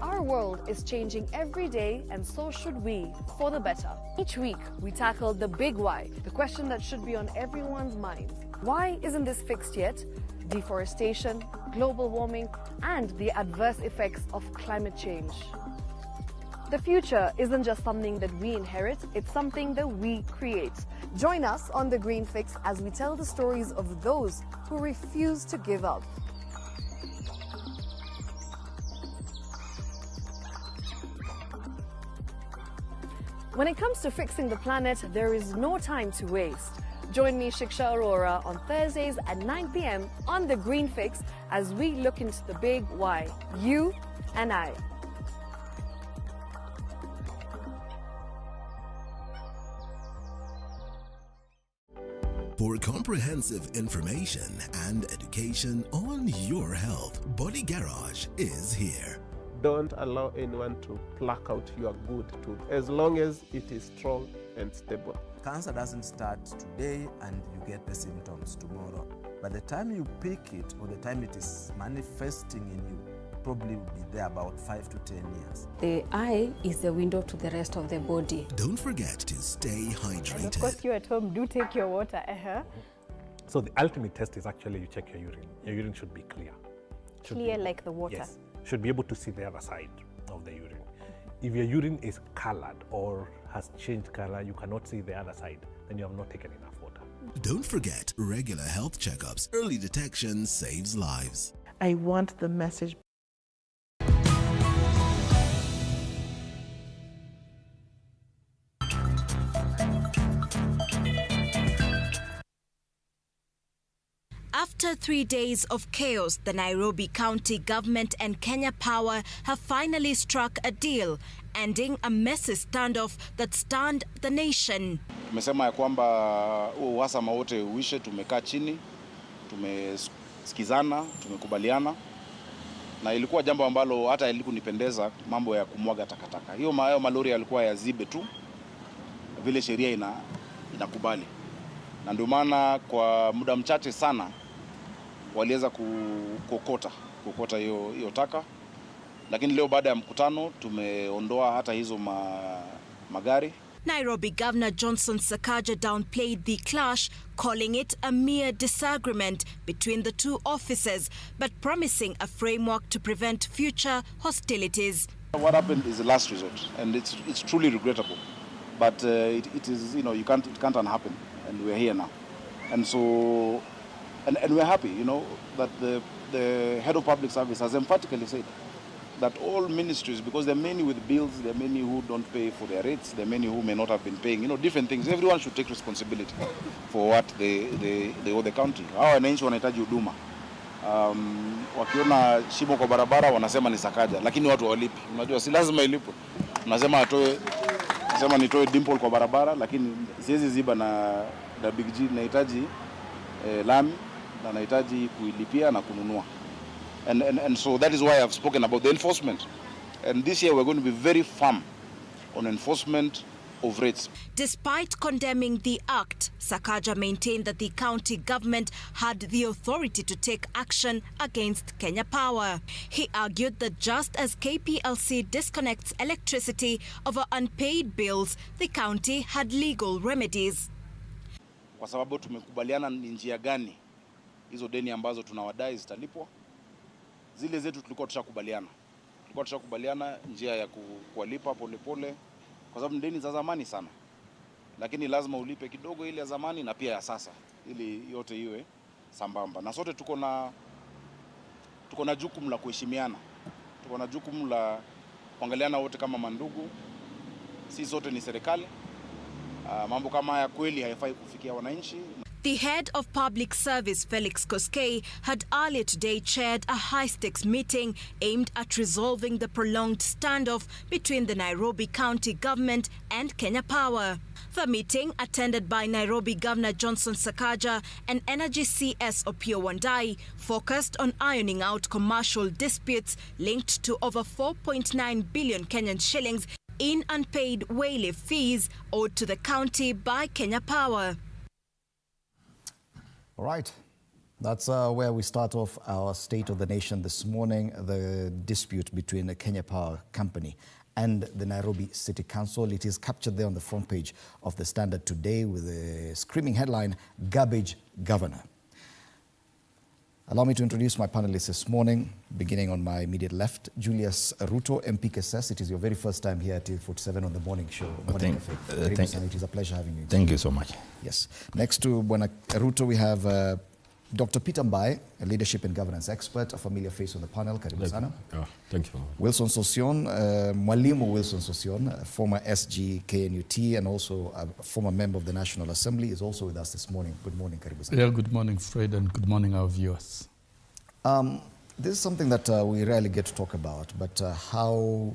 Our world is changing every day, and so should we, for the better. Each week, we tackle the big why, the question that should be on everyone's minds. Why isn't this fixed yet? Deforestation, global warming, and the adverse effects of climate change. The future isn't just something that we inherit, it's something that we create. Join us on The Green Fix as we tell the stories of those who refuse to give up. When it comes to fixing the planet, there is no time to waste. Join me, Shiksha Arora, on Thursdays at 9 p.m. on The Green Fix as we look into the big why, you and I. For comprehensive information and education on your health, Body Garage is here. Don't allow anyone to pluck out your good tooth as long as it is strong and stable. Cancer doesn't start today and you get the symptoms tomorrow. By the time you pick it or the time it is manifesting in you, probably will be there about 5 to 10 years. The eye is the window to the rest of the body. Don't forget to stay hydrated. And of course, you at home do take your water. So the ultimate test is actually you check your urine. Your urine should be clear. Clear like the water? Yes. Should be able to see the other side of the urine. If your urine is colored or has changed color, you cannot see the other side, then you have not taken enough water. Don't forget regular health checkups. Early detection saves lives. I want the message. After 3 days of chaos, the Nairobi County Government and Kenya Power have finally struck a deal, ending a messy standoff that stunned the nation. Tumesema ya kwamba uhasama wote uishe, tumekaa chini, tumesikizana, tumekubaliana, na ilikuwa jambo ambalo hata ilikunipendeza, mambo ya kumwaga takataka. Hiyo malori yalikuwa yazibe tu vile sheria inakubali. Na ndio maana kwa muda mchache sana waliweza kukokota hiyo taka, lakini leo baada ya mkutano tumeondoa hata hizo magari. Nairobi Governor Johnson Sakaja downplayed the clash, calling it a mere disagreement between the two offices, but promising a framework to prevent future hostilities. What happened is the last resort, and it's truly regrettable, but it is, it can't unhappen, and we're here now, and so and we're happy, that the head of public service has emphatically said that all ministries, because there are many with bills, there are many who don't pay for their rates, there are many who may not have been paying, different things. Everyone should take responsibility for what they owe the country. Hawa wananchi wanahitaji huduma, wakiona shimo kwa barabara wanasema ni Sakaja, lakini watu hawalipi. Unajua si lazima ilipwe. Unasema nitoe dimple kwa barabara, lakini siwezi ziba na Big G. Nahitaji lami na nahitaji kuilipia na kununua. And so that is why I've spoken about the enforcement. And this year we're going to be very firm on enforcement of rates. Despite condemning the act, Sakaja maintained that the county government had the authority to take action against Kenya Power. He argued that just as KPLC disconnects electricity over unpaid bills, the county had legal remedies. Kwa sababu tumekubaliana ni njia gani hizo deni ambazo tunawadai zitalipwa. Zile zetu tulikuwa tushakubaliana njia ya kuwalipa polepole, kwa sababu deni za zamani sana, lakini lazima ulipe kidogo ile ya zamani na pia ya sasa ili yote iwe sambamba. Na sote tuko na jukumu la kuheshimiana, tuko na jukumu la kuangaliana wote kama mandugu. Si sote ni serikali. Mambo kama haya kweli haifai kufikia wananchi. The head of public service, Felix Koskei, had earlier today chaired a high-stakes meeting aimed at resolving the prolonged standoff between the Nairobi County government and Kenya Power. The meeting, attended by Nairobi Governor Johnson Sakaja and Energy CS Opiyo Wandayi, focused on ironing out commercial disputes linked to over 4.9 billion Kenyan shillings in unpaid waylift fees owed to the county by Kenya Power. All right, that's where we start off our State of the Nation this morning, the dispute between the Kenya Power Company and the Nairobi City Council. It is captured there on the front page of the Standard today with a screaming headline, Garbage Governor. Allow me to introduce my panelists this morning, beginning on my immediate left, Julius Ruto, MP KSS. It is your very first time here at TV47 on the morning show. Morning it is a pleasure having you. Thank you so much. Yes. Next to Bwana Ruto, we have Dr. Peter Mbai, a leadership and governance expert, a familiar face on the panel. Karibu sana. Thank you. Wilson Sosion, Mwalimu Wilson Sosion, former SG KNUT and also a former member of the National Assembly, is also with us this morning. Good morning, Karibu sana. Yeah, good morning, Fred, and good morning, our viewers. This is something that we rarely get to talk about, but how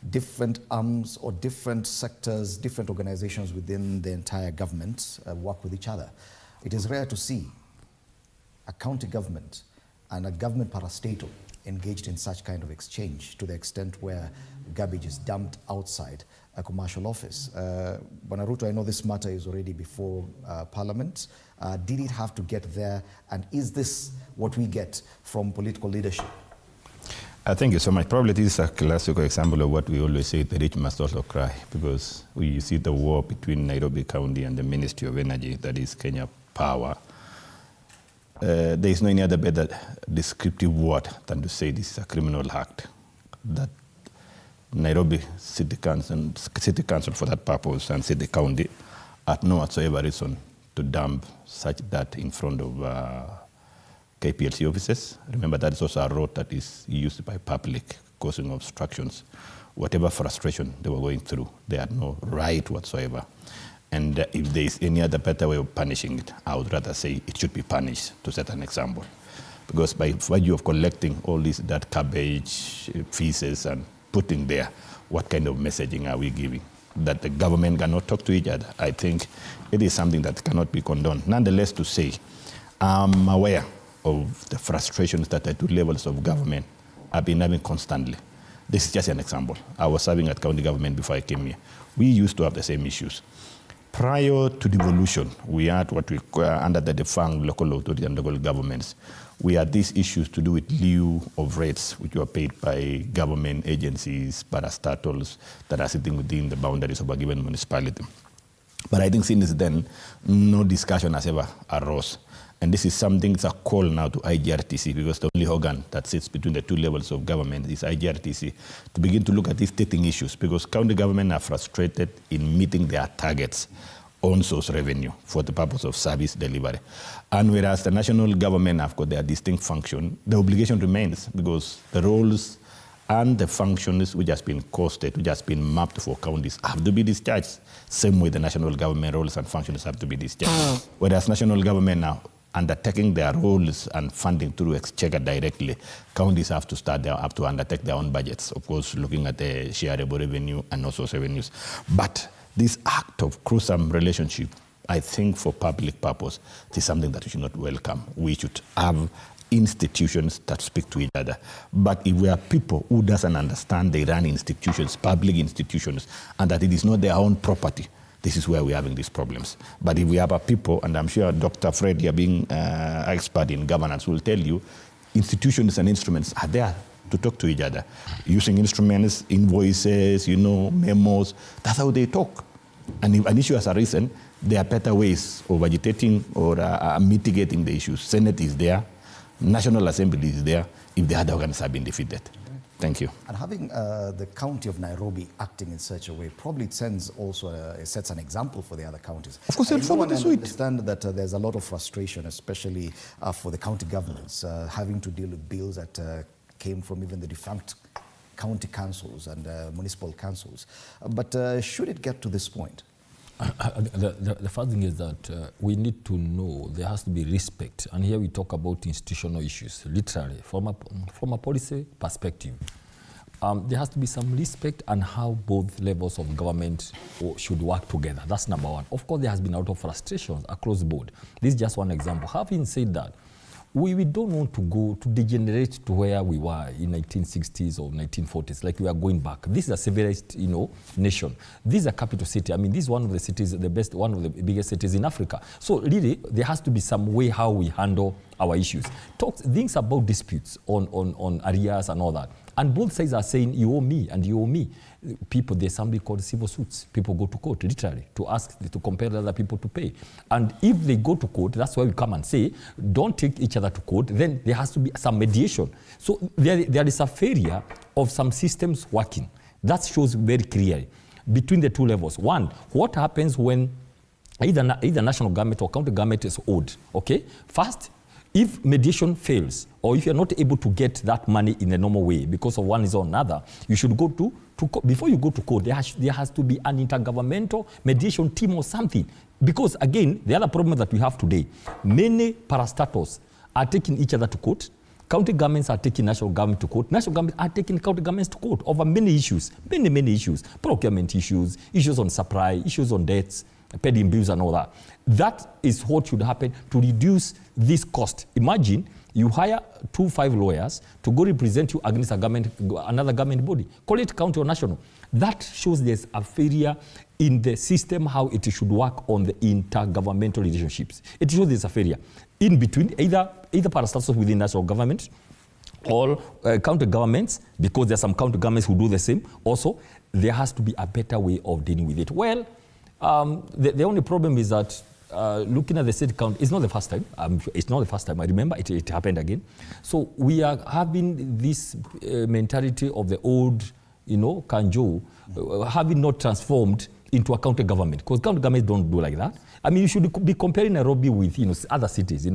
different arms or different sectors, different organizations within the entire government work with each other. It is rare to see a county government and a government parastatal engaged in such kind of exchange to the extent where garbage is dumped outside a commercial office. Bwana Ruto, I know this matter is already before Parliament. Did it have to get there? And is this what we get from political leadership? Thank you so much. Probably this is a classical example of what we always say, the rich must also cry, because we see the war between Nairobi County and the Ministry of Energy, that is Kenya Power. There is no any other better descriptive word than to say this is a criminal act. That Nairobi City Council for that purpose and City County had no whatsoever reason to dump such that in front of KPLC offices. Remember, that is also a road that is used by public, causing obstructions. Whatever frustration they were going through, they had no right whatsoever. And if there is any other better way of punishing it, I would rather say it should be punished, to set an example. Because by virtue of collecting all that garbage, feces, and putting there, what kind of messaging are we giving? That the government cannot talk to each other. I think it is something that cannot be condoned. Nonetheless, to say, I'm aware of the frustrations that the two levels of government have been having constantly. This is just an example. I was serving at county government before I came here. We used to have the same issues. Prior to devolution, we had what we under the defunct local authority and local governments. We had these issues to do with lieu of rates, which were paid by government agencies, parastatals that are sitting within the boundaries of a given municipality. But I think since then, no discussion has ever arose. And this is something, it's a call now to IGRTC, because the only organ that sits between the two levels of government is IGRTC, to begin to look at these dating issues, because county government are frustrated in meeting their targets on source revenue for the purpose of service delivery. And whereas the national government have got their distinct function, the obligation remains, because the roles and the functions which has been costed, which has been mapped for counties, have to be discharged. Same way the national government roles and functions have to be discharged. Whereas national government now undertaking their roles and funding through exchequer directly, counties have to undertake their own budgets, of course, looking at the shareable revenue and also revenues. But this act of gruesome relationship, I think for public purpose, is something that we should not welcome. We should have institutions that speak to each other. But if we are people who doesn't understand they run institutions, public institutions, and that it is not their own property, this is where we're having these problems. But if we have a people, and I'm sure Dr. Fred here being expert in governance will tell you, institutions and instruments are there to talk to each other. Using instruments, invoices, memos, that's how they talk. And if an issue has arisen, there are better ways of agitating or mitigating the issues. Senate is there, National Assembly is there, if the other organs have been defeated. Thank you. And having the county of Nairobi acting in such a way probably sets an example for the other counties. Of course, they'll follow the suit. I understand that there's a lot of frustration, especially for the county governments, having to deal with bills that came from even the defunct county councils and municipal councils. But should it get to this point? The first thing is that we need to know there has to be respect. And here we talk about institutional issues, literally, from a policy perspective. There has to be some respect on how both levels of government should work together. That's number one. Of course, there has been a lot of frustrations across the board. This is just one example. Having said that, we don't want to go to degenerate to where we were in 1960s or 1940s, like we are going back. This is a civilized, nation. This is a capital city. I mean, this is one of the cities, one of the biggest cities in Africa. So really, there has to be some way how we handle our issues. Things about disputes on arrears and all that. And both sides are saying, you owe me and you owe me. People, there's something called civil suits. People go to court, literally, to compel other people to pay. And if they go to court, that's why we come and say, don't take each other to court, then there has to be some mediation. So there is a failure of some systems working. That shows very clearly between the two levels. One, what happens when either national government or county government is owed, okay? First, if mediation fails, or if you're not able to get that money in a normal way because of one is or another, you should go to court. Before you go to court, there has to be an intergovernmental mediation team or something. Because again, the other problem that we have today, many parastatals are taking each other to court. County governments are taking national government to court. National governments are taking county governments to court over many issues, many issues. Procurement issues, issues on supply, issues on debts, pending bills and all that. That is what should happen to reduce this cost. Imagine you hire 2-5 lawyers to go represent you against another government body. Call it county or national. That shows there's a failure in the system, how it should work on the intergovernmental relationships. It shows there's a failure in between either parastatals within national government or county governments, because there are some county governments who do the same. Also, there has to be a better way of dealing with it. Well, the only problem is that looking at the state count, it's not the first time. It's not the first time. I remember it happened again. So we are having this mentality of the old, Kanjo, having not transformed into a county government, because county governments don't do like that. I mean, you should be comparing Nairobi with, other cities,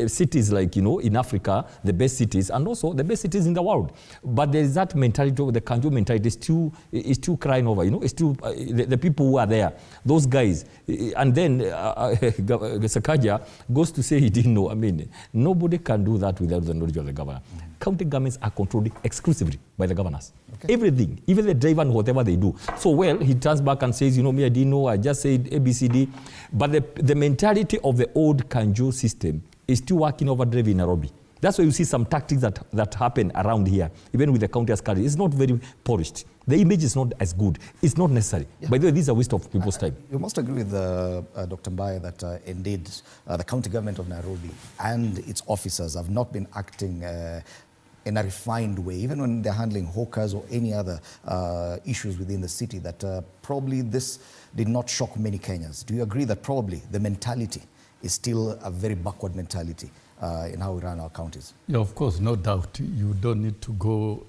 cities like, in Africa, the best cities, and also the best cities in the world. But there is that mentality, the Kanjo mentality is still crying over, it's still the people who are there, those guys. And then Sakaja goes to say he didn't know. I mean, nobody can do that without the knowledge of the governor. County governments are controlled exclusively by the governors. Okay. Everything, even the driver and whatever they do. So, well, he turns back and says, me, I didn't know, I just said ABCD. But the mentality of the old Kanjo system is still working overdrive in Nairobi. That's why you see some tactics that happen around here, even with the county askari. It's not very polished. The image is not as good. It's not necessary. Yeah. By the way, this is a waste of people's time. You must agree with Dr. Mbaye that indeed the county government of Nairobi and its officers have not been acting in a refined way, even when they're handling hawkers or any other issues within the city, that probably this did not shock many Kenyans. Do you agree that probably the mentality is still a very backward mentality in how we run our counties? Yeah, of course, no doubt. You don't need to go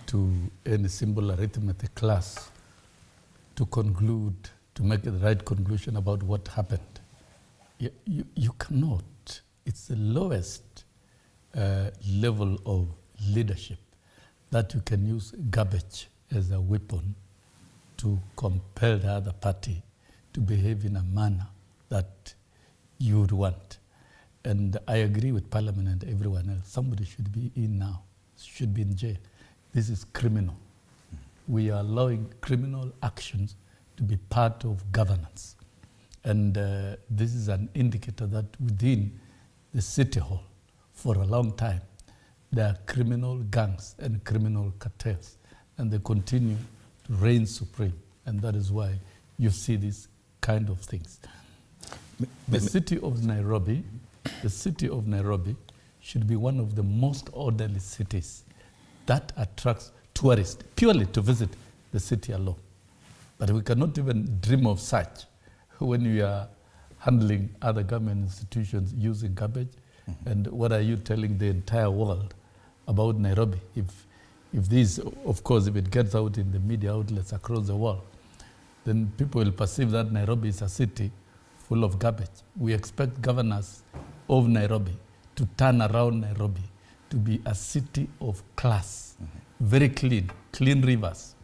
to any simple arithmetic class to conclude, to make the right conclusion about what happened. You cannot. It's the lowest level of leadership that you can use garbage as a weapon to compel the other party to behave in a manner that you would want. And I agree with Parliament and everyone else. Somebody should be in now, should be in jail. This is criminal. We are allowing criminal actions to be part of governance. And this is an indicator that within the City Hall, for a long time, there are criminal gangs and criminal cartels, and they continue to reign supreme. And that is why you see these kind of things. The city of Nairobi should be one of the most orderly cities that attracts tourists purely to visit the city alone. But we cannot even dream of such when we are handling other government institutions using garbage. And what are you telling the entire world about Nairobi? If this, of course, if it gets out in the media outlets across the world, then people will perceive that Nairobi is a city full of garbage. We expect governors of Nairobi to turn around Nairobi to be a city of class, very clean rivers,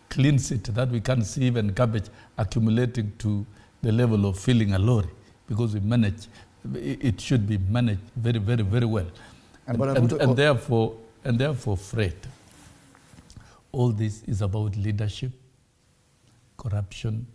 clean city that we can't see even garbage accumulating to the level of filling a lorry, because we manage, it should be managed very, very, very well. And therefore, Fred, all this is about leadership, corruption,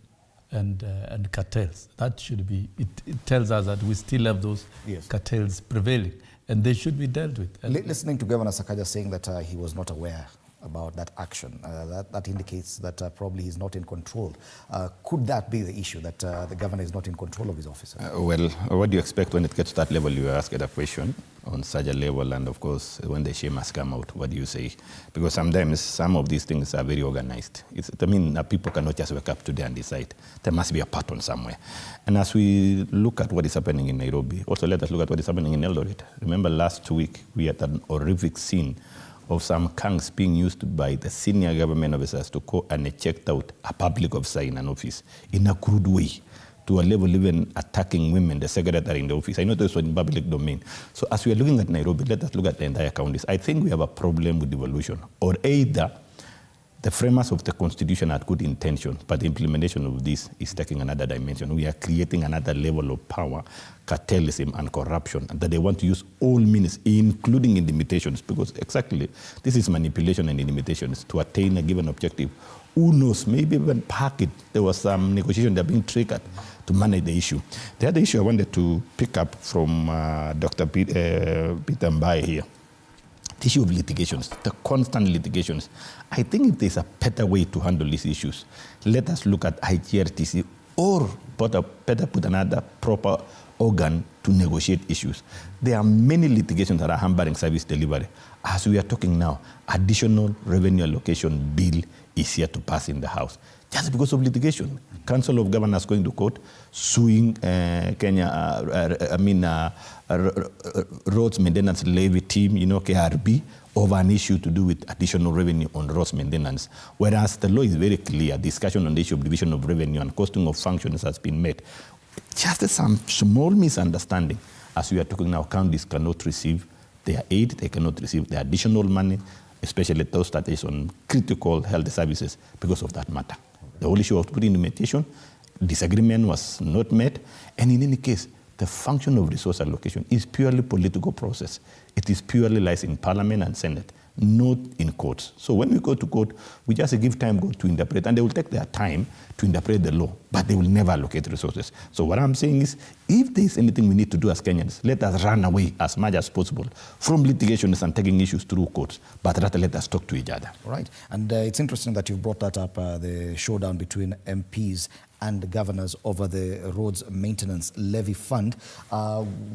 and cartels. That should be, it tells us that we still have those cartels prevailing, and they should be dealt with. Listening to Governor Sakaja saying that he was not aware about that action, that indicates that probably he's not in control. Could that be the issue, that the governor is not in control of his officers? Well, what do you expect when it gets to that level? You ask it a question on such a level, and of course, when the shame has come out, what do you say? Because sometimes some of these things are very organized. People cannot just wake up today and decide. There must be a pattern somewhere. And as we look at what is happening in Nairobi, also let us look at what is happening in Eldoret. Remember last week, we had an horrific scene of some gangs being used by the senior government officers to go and check out a public officer in an office in a crude way, to a level even attacking women, the secretary in the office. I know this was in public domain. So as we are looking at Nairobi, let us look at the entire counties. I think we have a problem with devolution, or either the framers of the Constitution had good intention, but the implementation of this is taking another dimension. We are creating another level of power, cartelism and corruption, and that they want to use all means, including intimidations, because exactly this is manipulation and intimidations to attain a given objective. Who knows, maybe even park it. There was some negotiation that are being triggered to manage the issue. The other issue I wanted to pick up from Dr. Peter Mbaye here, the issue of litigations, the constant litigations. I think if there's a better way to handle these issues, let us look at IGRTC, or better put another proper organ to negotiate issues. There are many litigations that are hampering service delivery. As we are talking now, additional revenue allocation bill is here to pass in the House, just because of litigation. Council of Governors going to court, suing roads maintenance levy team, KRB, over an issue to do with additional revenue on roads maintenance. Whereas the law is very clear, discussion on the issue of division of revenue and costing of functions has been made. Just some small misunderstanding. As we are talking now, counties cannot receive their aid, they cannot receive the additional money, especially those that is on critical health services because of that matter. The whole issue of putting limitation, disagreement was not met, and in any case, the function of resource allocation is purely political process. It is purely lies in Parliament and Senate, not in courts. So when we go to court, we just give time to interpret, and they will take their time to interpret the law, but they will never allocate resources. So what I'm saying is, if there is anything we need to do as Kenyans, let us run away as much as possible from litigations and taking issues through courts, but rather let us talk to each other. Right, and it's interesting that you've brought that up, the showdown between MPs and the governors over the roads maintenance levy fund,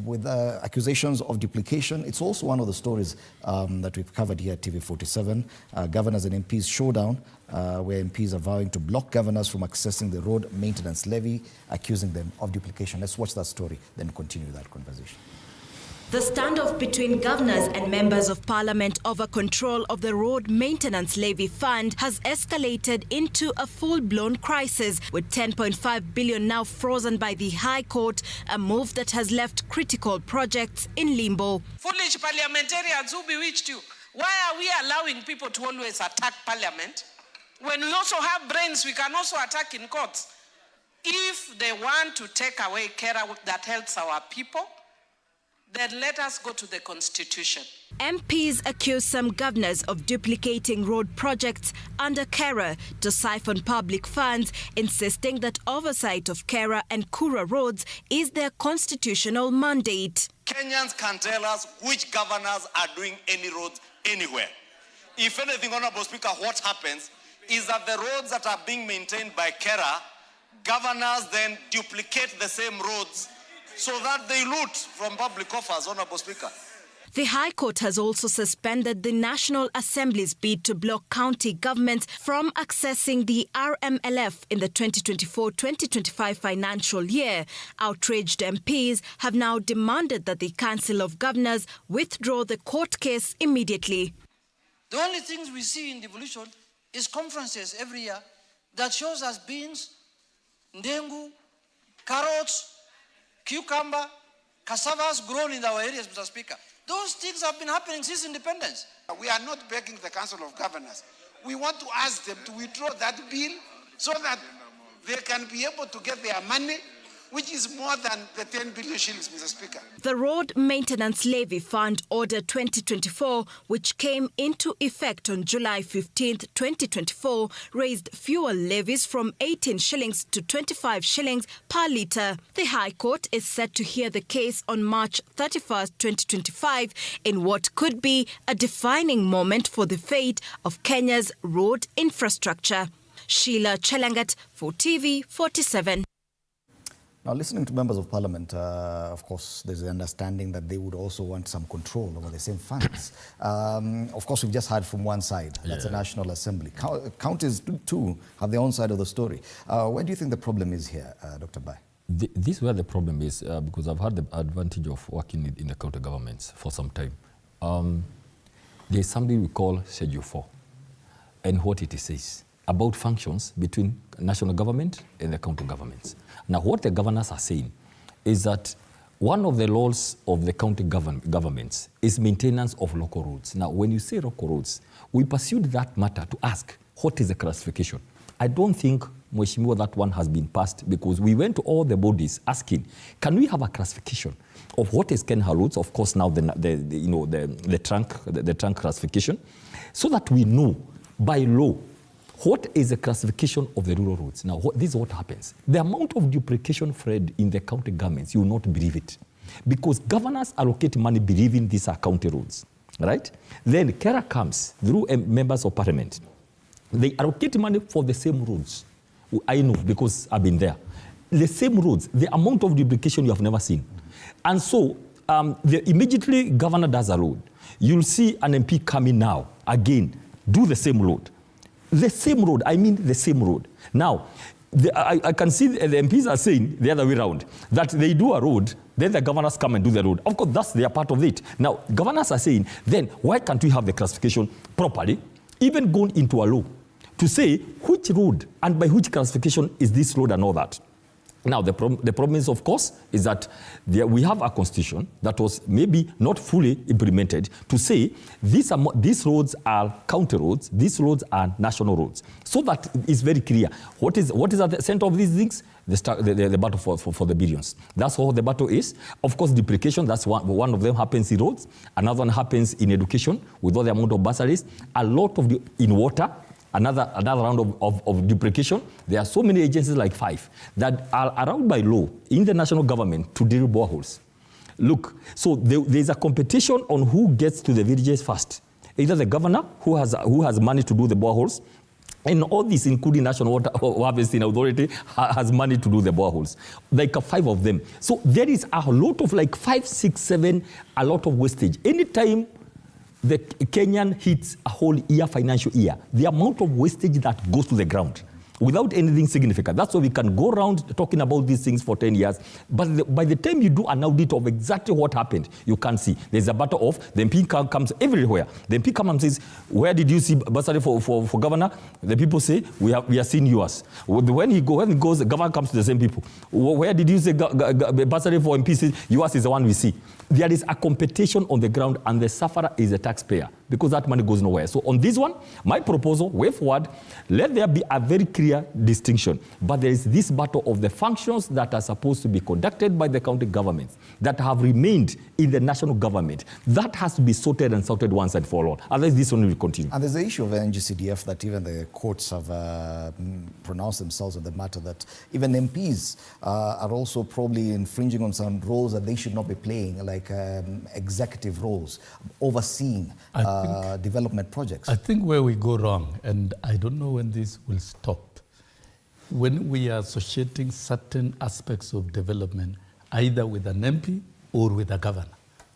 with accusations of duplication. It's also one of the stories that we've covered here at TV47, governors and MPs showdown, where MPs are vowing to block governors from accessing the road maintenance levy, accusing them of duplication. Let's watch that story, then continue that conversation. The standoff between governors and members of parliament over control of the road maintenance levy fund has escalated into a full-blown crisis, with 10.5 billion now frozen by the High Court, a move that has left critical projects in limbo. Foolish parliamentarians who bewitched you. Why are we allowing people to always attack parliament? When we also have brains, we can also attack in courts. If they want to take away care that helps our people, then let us go to the Constitution. MPs accuse some governors of duplicating road projects under KERA to siphon public funds, insisting that oversight of KERA and Kura roads is their constitutional mandate. Kenyans can tell us which governors are doing any roads anywhere. If anything, Honorable Speaker, what happens is that the roads that are being maintained by KERA, governors then duplicate the same roads so that they loot from public coffers, Honorable Speaker. The High Court has also suspended the National Assembly's bid to block county governments from accessing the RMLF in the 2024-2025 financial year. Outraged MPs have now demanded that the Council of Governors withdraw the court case immediately. The only things we see in devolution is conferences every year that shows us beans, ndengu, carrots, cucumber, cassavas grown in our areas, Mr. Speaker. Those things have been happening since independence. We are not begging the Council of Governors. We want to ask them to withdraw that bill so that they can be able to get their money, which is more than the 10 billion shillings, Mr. Speaker. The Road Maintenance Levy Fund Order 2024, which came into effect on July 15, 2024, raised fuel levies from 18 shillings to 25 shillings per litre. The High Court is set to hear the case on March 31, 2025, in what could be a defining moment for the fate of Kenya's road infrastructure. Sheila Chelangat for TV 47. Now, listening to members of parliament, of course, there's an understanding that they would also want some control over the same funds. Of course, we've just heard from one side, that's the National Assembly. Counties, too, have their own side of the story. Where do you think the problem is here, Dr. Bai? This is where the problem is, because I've had the advantage of working in the county governments for some time. There's something we call Schedule 4, and what it says about functions between national government and the county governments. Now, what the governors are saying is that one of the laws of the county governments is maintenance of local roads. Now, when you say local roads, we pursued that matter to ask, what is the classification? I don't think, Mheshimiwa, that one has been passed, because we went to all the bodies asking, can we have a classification of what is Kenya roads? Of course, now the trunk classification, so that we know by law what is the classification of the rural roads. Now, this is what happens. The amount of duplication, Fred, in the county governments, you will not believe it. Because governors allocate money believing these are county roads, right? Then KERA comes through members of parliament. They allocate money for the same roads. I know, because I've been there. The same roads, the amount of duplication you have never seen. And so, immediately governor does a road. You'll see an MP coming now, again, do the same road. The same road, I mean the same road. Now, I can see the MPs are saying the other way around, that they do a road, then the governors come and do the road. Of course, that's their part of it. Now, governors are saying, then why can't we have the classification properly, even going into a law, to say which road and by which classification is this road and all that. Now, the problem is, of course, is that we have a constitution that was maybe not fully implemented to say these roads are county roads, these roads are national roads. So that is very clear. What is at the center of these things? The battle for the billions. That's what the battle is. Of course, duplication, that's one of them happens in roads. Another one happens in education with all the amount of bursaries. A lot of in water. Another round of duplication. There are so many agencies, like 5, that are allowed by law in the national government to drill boreholes. Look, so there's a competition on who gets to the villages first. Either the governor, who has money to do the boreholes, and all this, including National Water Harvesting Authority, has money to do the boreholes. Like 5 of them. So there is a lot of 5, 6, 7, a lot of wastage. Anytime the Kenyan hits a whole year, financial year, the amount of wastage that goes to the ground without anything significant. That's why we can go around talking about these things for 10 years. But by the time you do an audit of exactly what happened, you can't see. There's a battle of, the MP comes everywhere. The MP comes and says, where did you see bursary for governor? The people say, we are seeing yours. When he goes, the governor comes to the same people. Where did you say bursary for MP? Yours is the one we see. There is a competition on the ground, and the sufferer is the taxpayer. because that money goes nowhere. So on this one, my proposal, way forward, let there be a very clear distinction. But there is this battle of the functions that are supposed to be conducted by the county governments that have remained in the national government. That has to be sorted and sorted once and for all. Otherwise, this one will continue. And there's the issue of NGCDF that even the courts have pronounced themselves on the matter that even MPs are also probably infringing on some roles that they should not be playing, like executive roles, overseeing development projects. I think where we go wrong, and I don't know when this will stop, when we are associating certain aspects of development either with an MP or with a governor.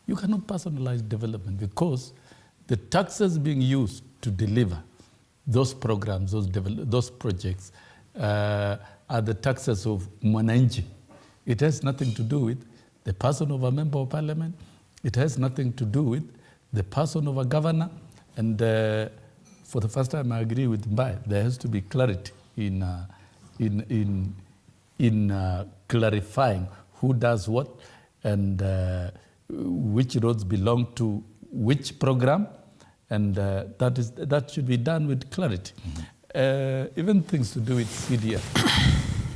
You cannot personalize development because the taxes being used to deliver those programs, those projects, are the taxes of mwananchi. It has nothing to do with the person of a member of parliament. It has nothing to do with the person of a governor. And for the first time, I agree with Mbaye. There has to be clarity in clarifying who does what and which roads belong to which program, and that should be done with clarity. Even things to do with CDF.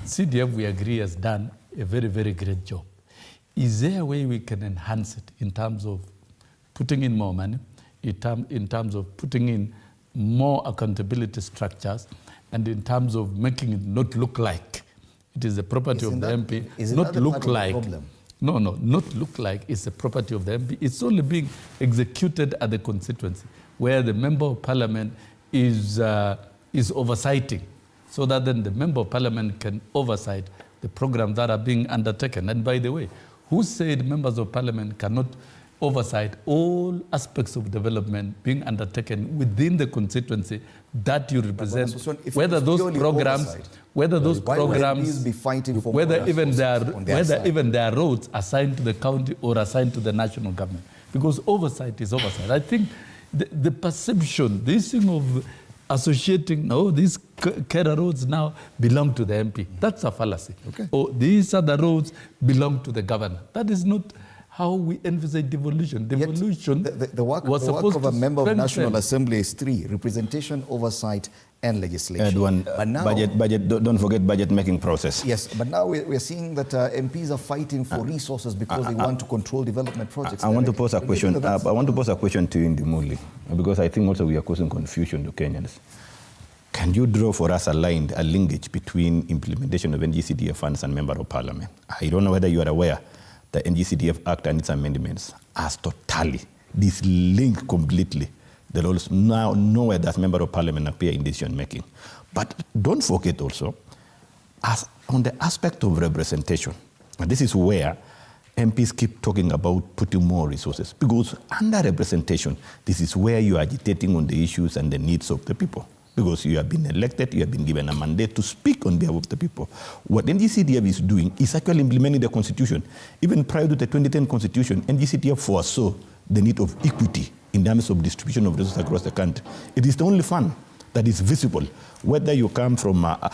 CDF, we agree, has done a very, very great job. Is there a way we can enhance it in terms of putting in more money, in terms of putting in more accountability structures, and in terms of making it not look like it is the property of the MP? Not look like. No, not look like it's the property of the MP. It's only being executed at the constituency where the member of parliament is oversighting, so that then the member of parliament can oversight the programs that are being undertaken. And by the way, who said members of parliament cannot oversight all aspects of development being undertaken within the constituency that you represent, whether those programs, even there are roads assigned to the county or assigned to the national government, because oversight is oversight. I think the perception, this thing of associating, these Kera roads now belong to the MP, that's a fallacy. Okay. Or these other roads belong to the governor. That is not how we envisage devolution. Devolution the work of a member of National Assembly is 3: representation, oversight, and legislation. But now, budget, don't forget budget-making process. Yes, but now we're seeing that MPs are fighting for resources because they want to control development projects. I want to pose a question. I want to pose a question to you, Ndimuli, because I think also we are causing confusion to Kenyans. Can you draw for us a linkage between implementation of NGCDF funds and member of parliament? I don't know whether you are aware the NGCDF Act and its amendments has totally linked completely the roles. Now, nowhere does member of parliament appear in decision making. But don't forget also, as on the aspect of representation, and this is where MPs keep talking about putting more resources, because under representation, this is where you are agitating on the issues and the needs of the people. Because you have been elected, you have been given a mandate to speak on behalf of the people. What NGCDF is doing is actually implementing the constitution. Even prior to the 2010 constitution, NGCDF foresaw the need of equity in terms of distribution of resources across the country. It is the only fund that is visible, whether you come from a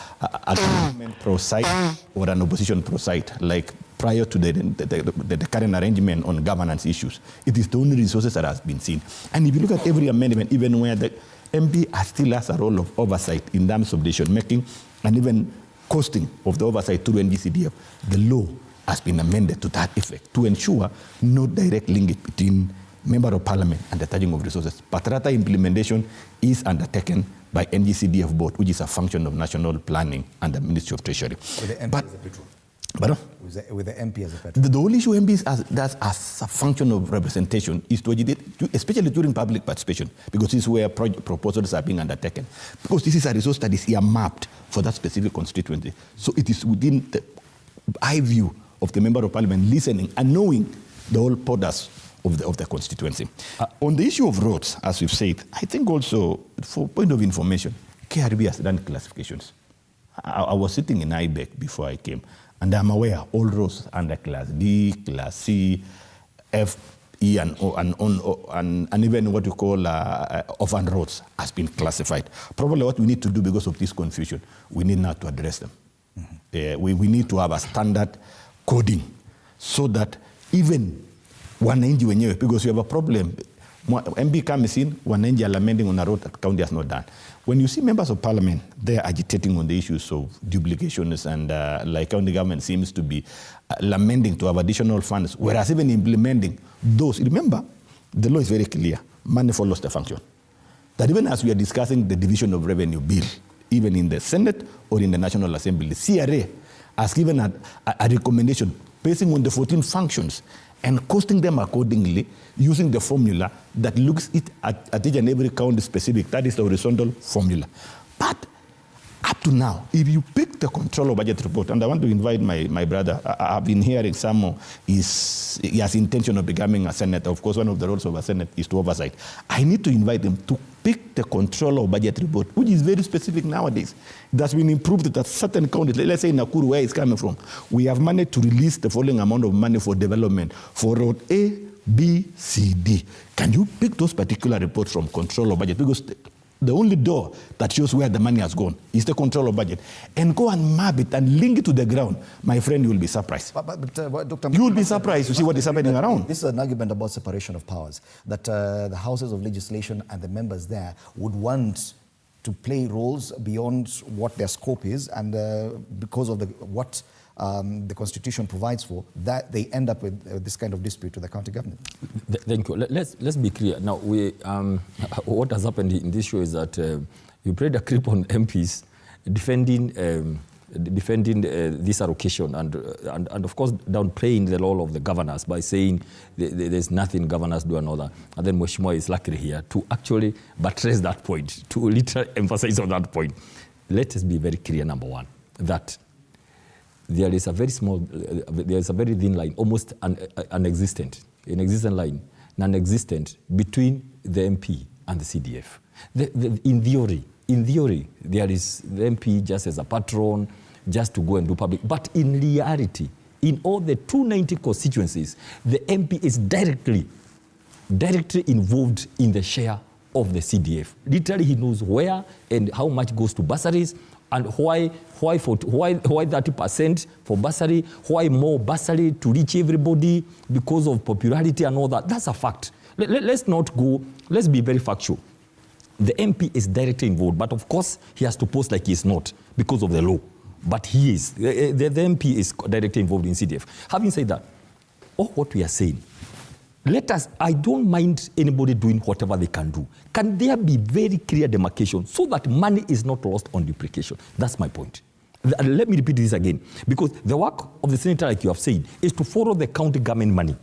government pro-side or an opposition pro-side, like prior to the current arrangement on governance issues. It is the only resources that has been seen. And if you look at every amendment, even where the MP still has a role of oversight in terms of decision making and even costing of the oversight through NGCDF, the law has been amended to that effect to ensure no direct linkage between member of parliament and the charging of resources, but rather implementation is undertaken by NGCDF board, which is a function of national planning and the Ministry of Treasury. With the MP as a petrol. With the MP as a petrol. The only issue MPs does as a function of representation is to agitate, especially during public participation, because this is where proposals are being undertaken. Because this is a resource that is earmarked for that specific constituency. So it is within the eye view of the member of parliament listening and knowing the whole borders of the constituency. On the issue of roads, as we've said, I think also, for point of information, KRB has done classifications. I was sitting in IBEC before I came, and I'm aware all roads under Class D, Class C, F, E, and even what you call orphan roads has been classified. Probably what we need to do because of this confusion, we need now to address them. Mm-hmm. We need to have a standard coding so that even wananchi wenyewe, because you have a problem, MP comes in, wananchi are lamenting on a road that county has not done. When you see members of parliament, they are agitating on the issues of duplications and like county government seems to be lamenting to have additional funds, whereas even implementing those, remember, the law is very clear. Money follows the function. That even as we are discussing the division of revenue bill, even in the Senate or in the National Assembly, the CRA has given a recommendation basing on the 14 functions and costing them accordingly using the formula that looks at each and every county specific. That is the horizontal formula. But up to now, if you pick the control of budget report, and I want to invite my brother, I've been hearing some he has intention of becoming a senator. Of course, one of the roles of a senate is to oversight. I need to invite him to pick the control of budget report, which is very specific nowadays. It has been improved that certain counties, let's say Nakuru, where it's coming from, we have managed to release the following amount of money for development for road A, B, C, D. Can you pick those particular reports from control of budget? Because the only door that shows where the money has gone is the control of budget. And go and map it and link it to the ground. My friend, you will be surprised. But Dr. You will be surprised to see what is happening around. This is an argument about separation of powers, that the houses of legislation and the members there would want to play roles beyond what their scope is, and because of what the Constitution provides for, that they end up with this kind of dispute with the county government. Thank you. Let's be clear. Now, what has happened in this show is that you played a clip on MPs defending this allocation and of course downplaying the role of the governors by saying there's nothing governors do and all that. And then Mheshimiwa is lucky here to actually buttress that point, to literally emphasize on that point. Let us be very clear, number one, that there is a very thin line, almost non-existent between the MP and the CDF. In theory, there is the MP just as a patron, just to go and do public. But in reality, in all the 290 constituencies, the MP is directly involved in the share of the CDF. Literally, he knows where and how much goes to bursaries, and why 30% for bursary, why more bursary to reach everybody because of popularity and all that. That's a fact. Let's be very factual. The MP is directly involved, but of course he has to post like he's not because of the law. But he is. The MP is directly involved in CDF. Having said that, what we are saying, I don't mind anybody doing whatever they can do. Can there be very clear demarcation so that money is not lost on duplication? That's my point. Let me repeat this again, because the work of the senator, like you have said, is to follow the county government money.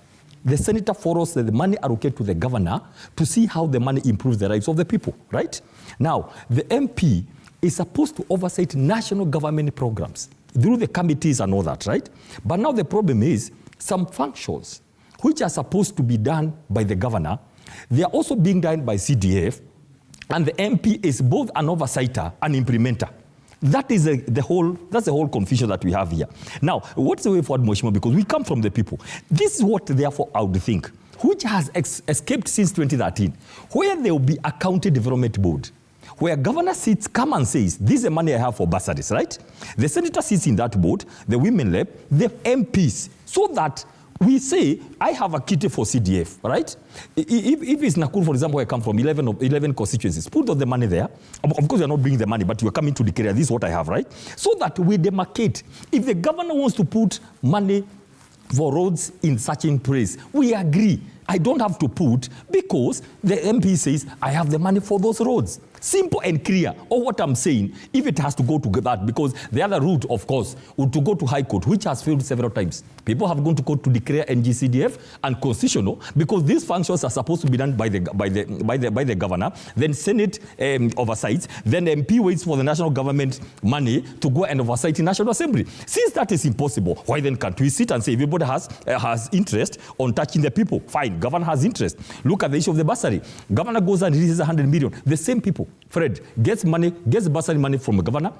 The senator follows the money allocated to the governor to see how the money improves the lives of the people, right? Now, the MP is supposed to oversight national government programs through the committees and all that, right? But now the problem is some functions which are supposed to be done by the governor, they are also being done by CDF, and the MP is both an oversighter and implementer. That's the whole confusion that we have here. Now, what's the way forward, Mheshimiwa? Because we come from the people. This is what, therefore, I would think, which has escaped since 2013, where there will be a county development board, where governor come and says, this is the money I have for bursaries, right? The senator sits in that board, the women rep, the MPs, so that we say, I have a kitty for CDF, right? If it's Nakuru, for example, where I come from, 11 constituencies, put all the money there. Of course, you're not bringing the money, but you're coming to declare, this is what I have, right? So that we demarcate. If the governor wants to put money for roads in such a place, we agree. I don't have to put, because the MP says, I have the money for those roads. Simple and clear. Or what I'm saying, if it has to go to that, because the other route, of course, would to go to High Court, which has failed several times. People have gone to court to declare NGCDF unconstitutional, because these functions are supposed to be done by the governor, then Senate oversights, then MP waits for the national government money to go and oversight the National Assembly. Since that is impossible, why then can't we sit and say everybody has interest on touching the people? Fine, governor has interest. Look at the issue of the bursary. Governor goes and releases 100 million. The same people, Fred, gets bursary money from the governor,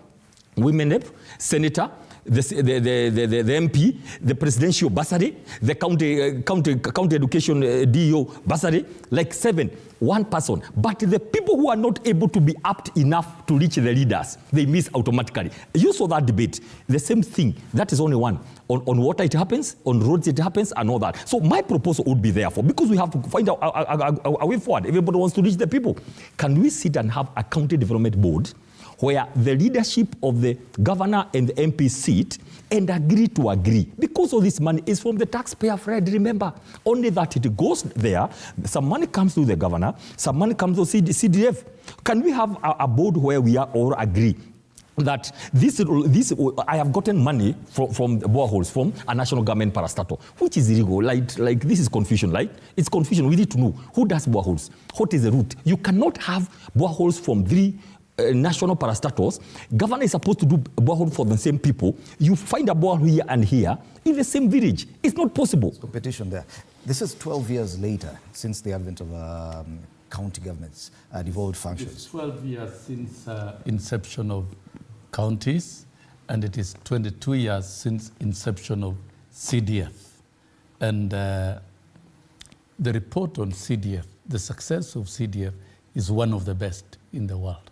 women rep, senator, the MP, the presidential bursary, the county education DO bursary, like 7, one person. But the people who are not able to be apt enough to reach the leaders, they miss automatically. You saw that debate. The same thing. That is only one. On water it happens, on roads it happens, and all that. So my proposal would be therefore, because we have to find out a way forward. Everybody wants to reach the people. Can we sit and have a county development board where the leadership of the governor and the MP sit and agree? Because all this money is from the taxpayer, Fred, remember. Only that it goes there, some money comes to the governor, some money comes to CDF. Can we have a board where we are all agree that this I have gotten money from boreholes from a national government parastatal, which is illegal. Like this is confusion, right? It's confusion. We need to know who does boreholes, what is the route. You cannot have boreholes from 3 national parastatals. Governor is supposed to do borehole for the same people. You find a borehole here and here in the same village. It's not possible. There's competition there. This is 12 years later since the advent of county governments, devolved functions. It's 12 years since inception of counties, and it is 22 years since inception of CDF. And the report on CDF, the success of CDF is one of the best in the world.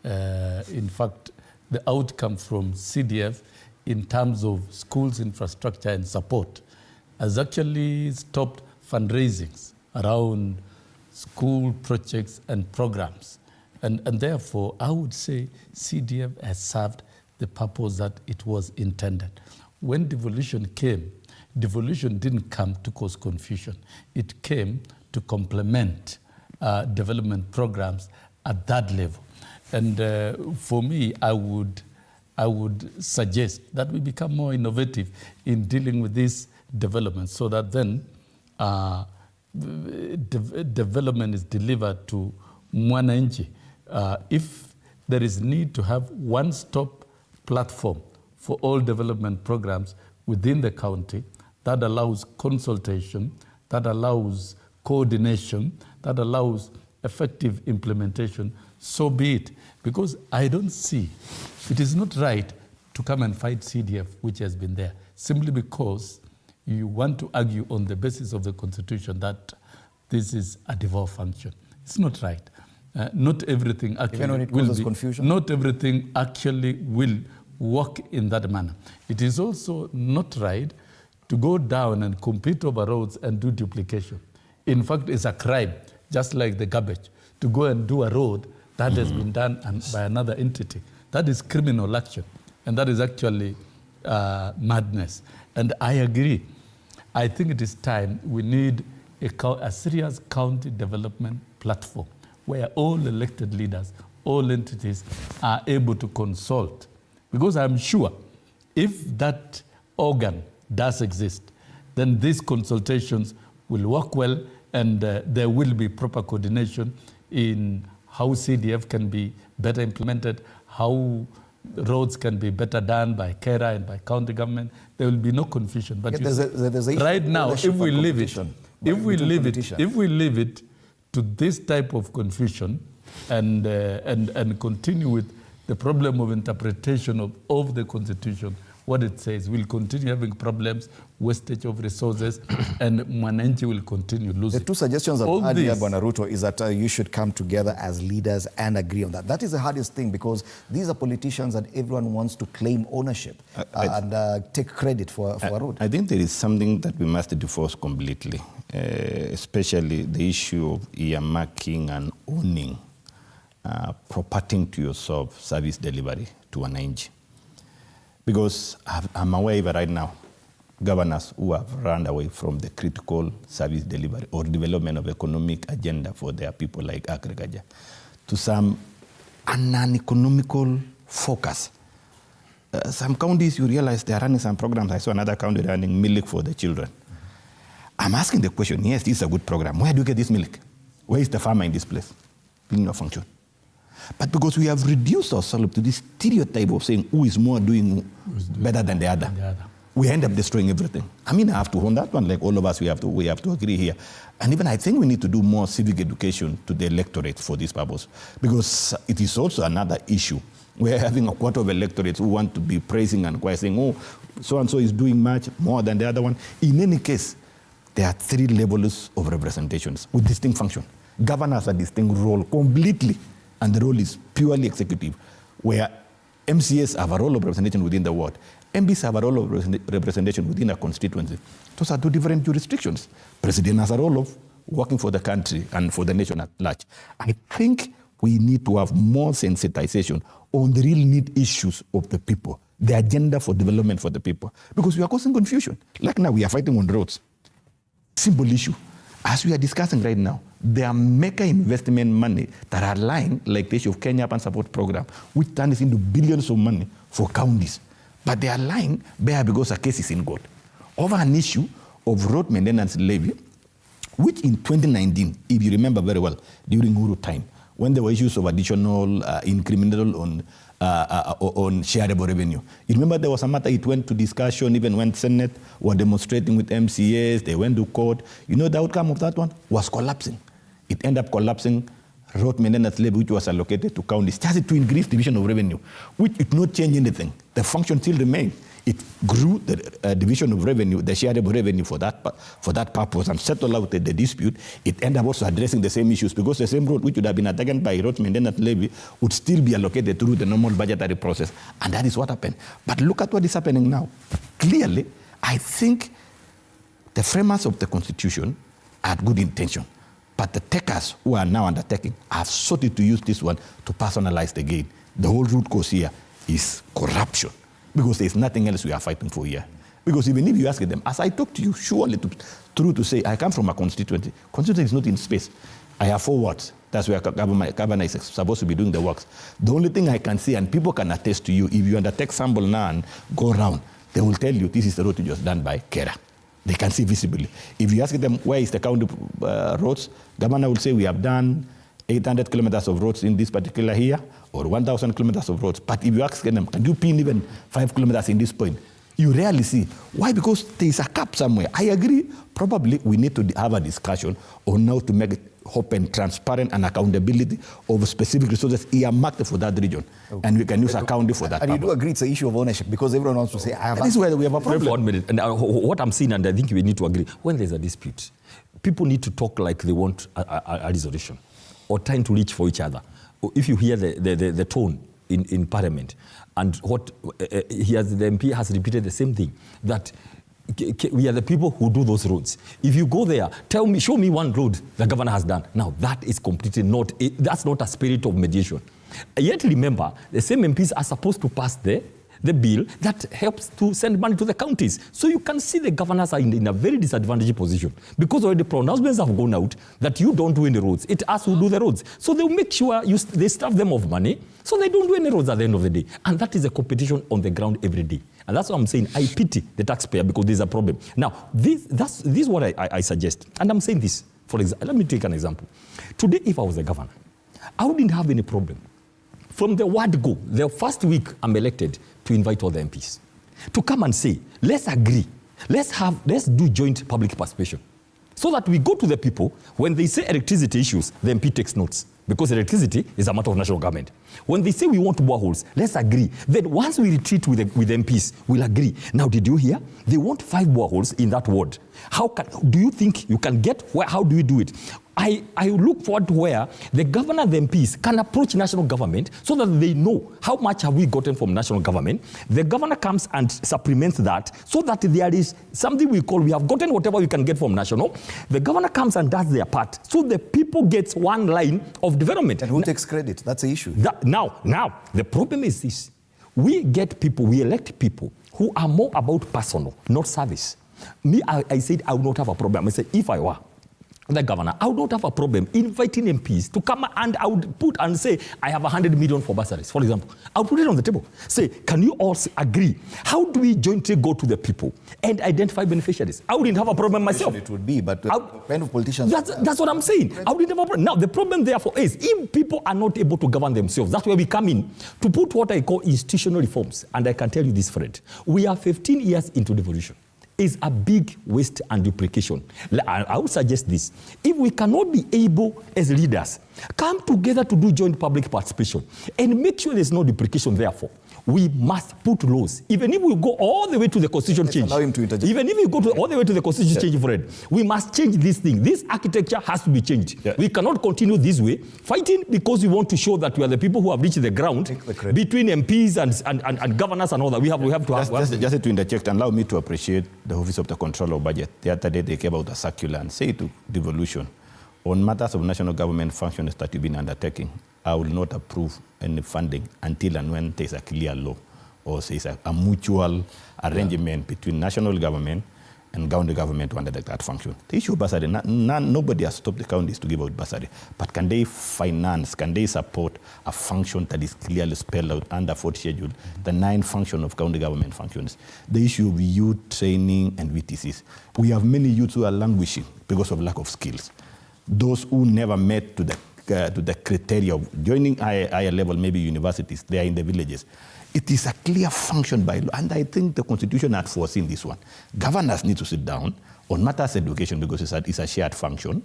In fact, the outcome from CDF in terms of schools infrastructure and support has actually stopped fundraisings around school projects and programs. And therefore, I would say CDF has served the purpose that it was intended. When devolution came, devolution didn't come to cause confusion. It came to complement development programs at that level. And for me, I would suggest that we become more innovative in dealing with these developments so that then development is delivered to mwananchi. If there is need to have one-stop platform for all development programs within the county that allows consultation, that allows coordination, that allows effective implementation, so be it. Because I don't see, it is not right to come and fight CDF, which has been there, simply because you want to argue on the basis of the Constitution that this is a devolved function. It's not right. Not everything actually will be, confusion? Not everything actually will work in that manner. It is also not right to go down and compete over roads and do duplication. In fact, it's a crime, just like the garbage, to go and do a road that has been done by another entity. That is criminal action, and that is actually madness. And I agree. I think it is time we need a serious county development platform where all elected leaders, all entities are able to consult. Because I'm sure if that organ does exist, then these consultations will work well, and there will be proper coordination in how CDF can be better implemented, how roads can be better done by KERA and by county government. There will be no confusion. But right now, if we leave it to this type of confusion and continue with the problem of interpretation of the Constitution, what it says, we'll continue having problems, wastage of resources, and mwananchi will continue losing. The two suggestions I've had here, Bwana Ruto, is that you should come together as leaders and agree on that. That is the hardest thing, because these are politicians and everyone wants to claim ownership and take credit for a road. I think there is something that we must divorce completely, especially the issue of earmarking and owning, properting to yourself service delivery to an NG. Because I'm aware even right now, governors who have run away from the critical service delivery or development of economic agenda for their people like agriculture to some non-economical focus. Some counties, you realize they are running some programs. I saw another county running milk for the children. I'm asking the question, yes, this is a good program. Where do you get this milk? Where is the farmer in this place? Being no function. But because we have reduced ourselves to this stereotype of saying who is more doing better than the other, we end up destroying everything. I mean, I have to own that one. Like all of us, we have to agree here. And even I think we need to do more civic education to the electorate for this purpose, because it is also another issue We're having a quarter of electorates who want to be praising and saying, oh, so-and-so is doing much more than the other one. In any case, there are 3 levels of representations with distinct function. Governor has a distinct role completely, and the role is purely executive, where MCAs have a role of representation within the ward. MPs have a role of representation within a constituency. Those are 2 different jurisdictions. President has a role of working for the country and for the nation at large. I think we need to have more sensitization on the real need issues of the people, the agenda for development for the people, because we are causing confusion. Like now, we are fighting on roads. Simple issue. As we are discussing right now, there are mega investment money that are lying, like the issue of Kenya Power Support Program, which turns into billions of money for counties. But they are lying bare because a case is in court over an issue of road maintenance levy, which in 2019, if you remember very well, during Uhuru time, when there were issues of additional incremental on shareable revenue. You remember there was a matter, it went to discussion, even when Senate were demonstrating with MCAs, they went to court. You know the outcome of that one was collapsing. It ended up collapsing road maintenance levy, which was allocated to counties, just to increase division of revenue, which did not change anything. The function still remained. It grew the division of revenue, the shareable revenue for that purpose, and settled out the dispute. It ended up also addressing the same issues, because the same road which would have been taken by road maintenance levy would still be allocated through the normal budgetary process. And that is what happened. But look at what is happening now. Clearly, I think the framers of the Constitution had good intention. But the takers who are now undertaking have sought to use this one to personalize the gain. The whole root cause here is corruption, because there's nothing else we are fighting for here. Because even if you ask them, as I talk to you, surely true to say, I come from a constituency. Constituency is not in space. I have 4 wards. That's where governor is supposed to be doing the works. The only thing I can say, and people can attest to you, if you undertake sample now and go around, they will tell you this is the road just done by Kera. They can see visibly. If you ask them where is the county roads, governor will say we have done 800 kilometers of roads in this particular here, or 1,000 kilometers of roads. But if you ask them, can you pin even 5 kilometers in this point? You rarely see. Why? Because there is a cap somewhere. I agree. Probably we need to have a discussion on how to make it open, transparent, and accountability of specific resources earmarked for that region. Okay. And we can use accounting for that. And you do agree it's an issue of ownership, because everyone wants to say, I have. That is where we have a problem. 1 minute. And what I'm seeing, and I think we need to agree, when there's a dispute, people need to talk like they want a resolution, or trying to reach for each other. If you hear the tone in Parliament, and what the MP has repeated the same thing, that we are the people who do those roads. If you go there, show me one road the governor has done. Now, that is completely that's not a spirit of mediation. Yet remember, the same MPs are supposed to pass the bill that helps to send money to the counties. So you can see the governors are in a very disadvantaged position, because already pronouncements have gone out that you don't do any roads. It's us who do the roads. So they'll make sure they starve them of money, so they don't do any roads at the end of the day. And that is a competition on the ground every day. And that's what I'm saying. I pity the taxpayer, because there's a problem. Now, this is what I suggest. And I'm saying this, for example, let me take an example. Today, if I was a governor, I wouldn't have any problem. From the word go, the first week I'm elected, to invite all the MPs to come and say, let's agree, let's do joint public participation, so that we go to the people. When they say electricity issues, the MP takes notes, because electricity is a matter of national government. When they say we want boreholes, let's agree. Then once we retreat with the MPs, we'll agree. Now, did you hear? They want 5 boreholes in that ward. Do you think you can get, how do you do it? I look forward to where the governor and the MPs can approach national government, so that they know how much have we gotten from national government. The governor comes and supplements that, so that there is something we have gotten whatever we can get from national. The governor comes and does their part, so the people get one line of development. And who takes credit? That's the issue. Now, the problem is this. We elect people who are more about personal, not service. Me, I said I would not have a problem. I said, if I were the governor, I would not have a problem inviting MPs to come, and I would put and say, I have 100 million for bursaries, for example. I would put it on the table. Say, can you all agree? How do we jointly go to the people and identify beneficiaries? I wouldn't have a problem myself. It would be, but kind of politicians... That's what I'm saying. I wouldn't have a problem. Now, the problem therefore is, if people are not able to govern themselves, that's where we come in to put what I call institutional reforms. And I can tell you this, Fred. We are 15 years into devolution. is a big waste and duplication. I would suggest this. If we cannot be able as leaders, come together to do joint public participation and make sure there's no duplication therefore. We must put laws. Even if we go all the way to the constitution change, even if we go all the way to the constitution change, Fred, we must change this thing. This architecture has to be changed. Yeah. We cannot continue this way, fighting because we want to show that we are the people who have reached the ground between MPs and governors and all that. We have to just to interject, and allow me to appreciate the Office of the Controller of Budget. The other day they came out a circular and say to devolution on matters of national government functions that you've been undertaking. I will not approve any funding until and when there's a clear law or there's a mutual arrangement between national government and county government to undertake that function. The issue of bursary, nobody has stopped the counties to give out bursary, but can they finance, can they support a function that is clearly spelled out under 4th schedule, the 9 function of county government functions? The issue of youth training and VTCs. We have many youths who are languishing because of lack of skills. Those who never met to the criteria of joining higher level, maybe universities, they are in the villages. It is a clear function by law, and I think the Constitution had foreseen this one. Governors need to sit down on matters of education because it's a shared function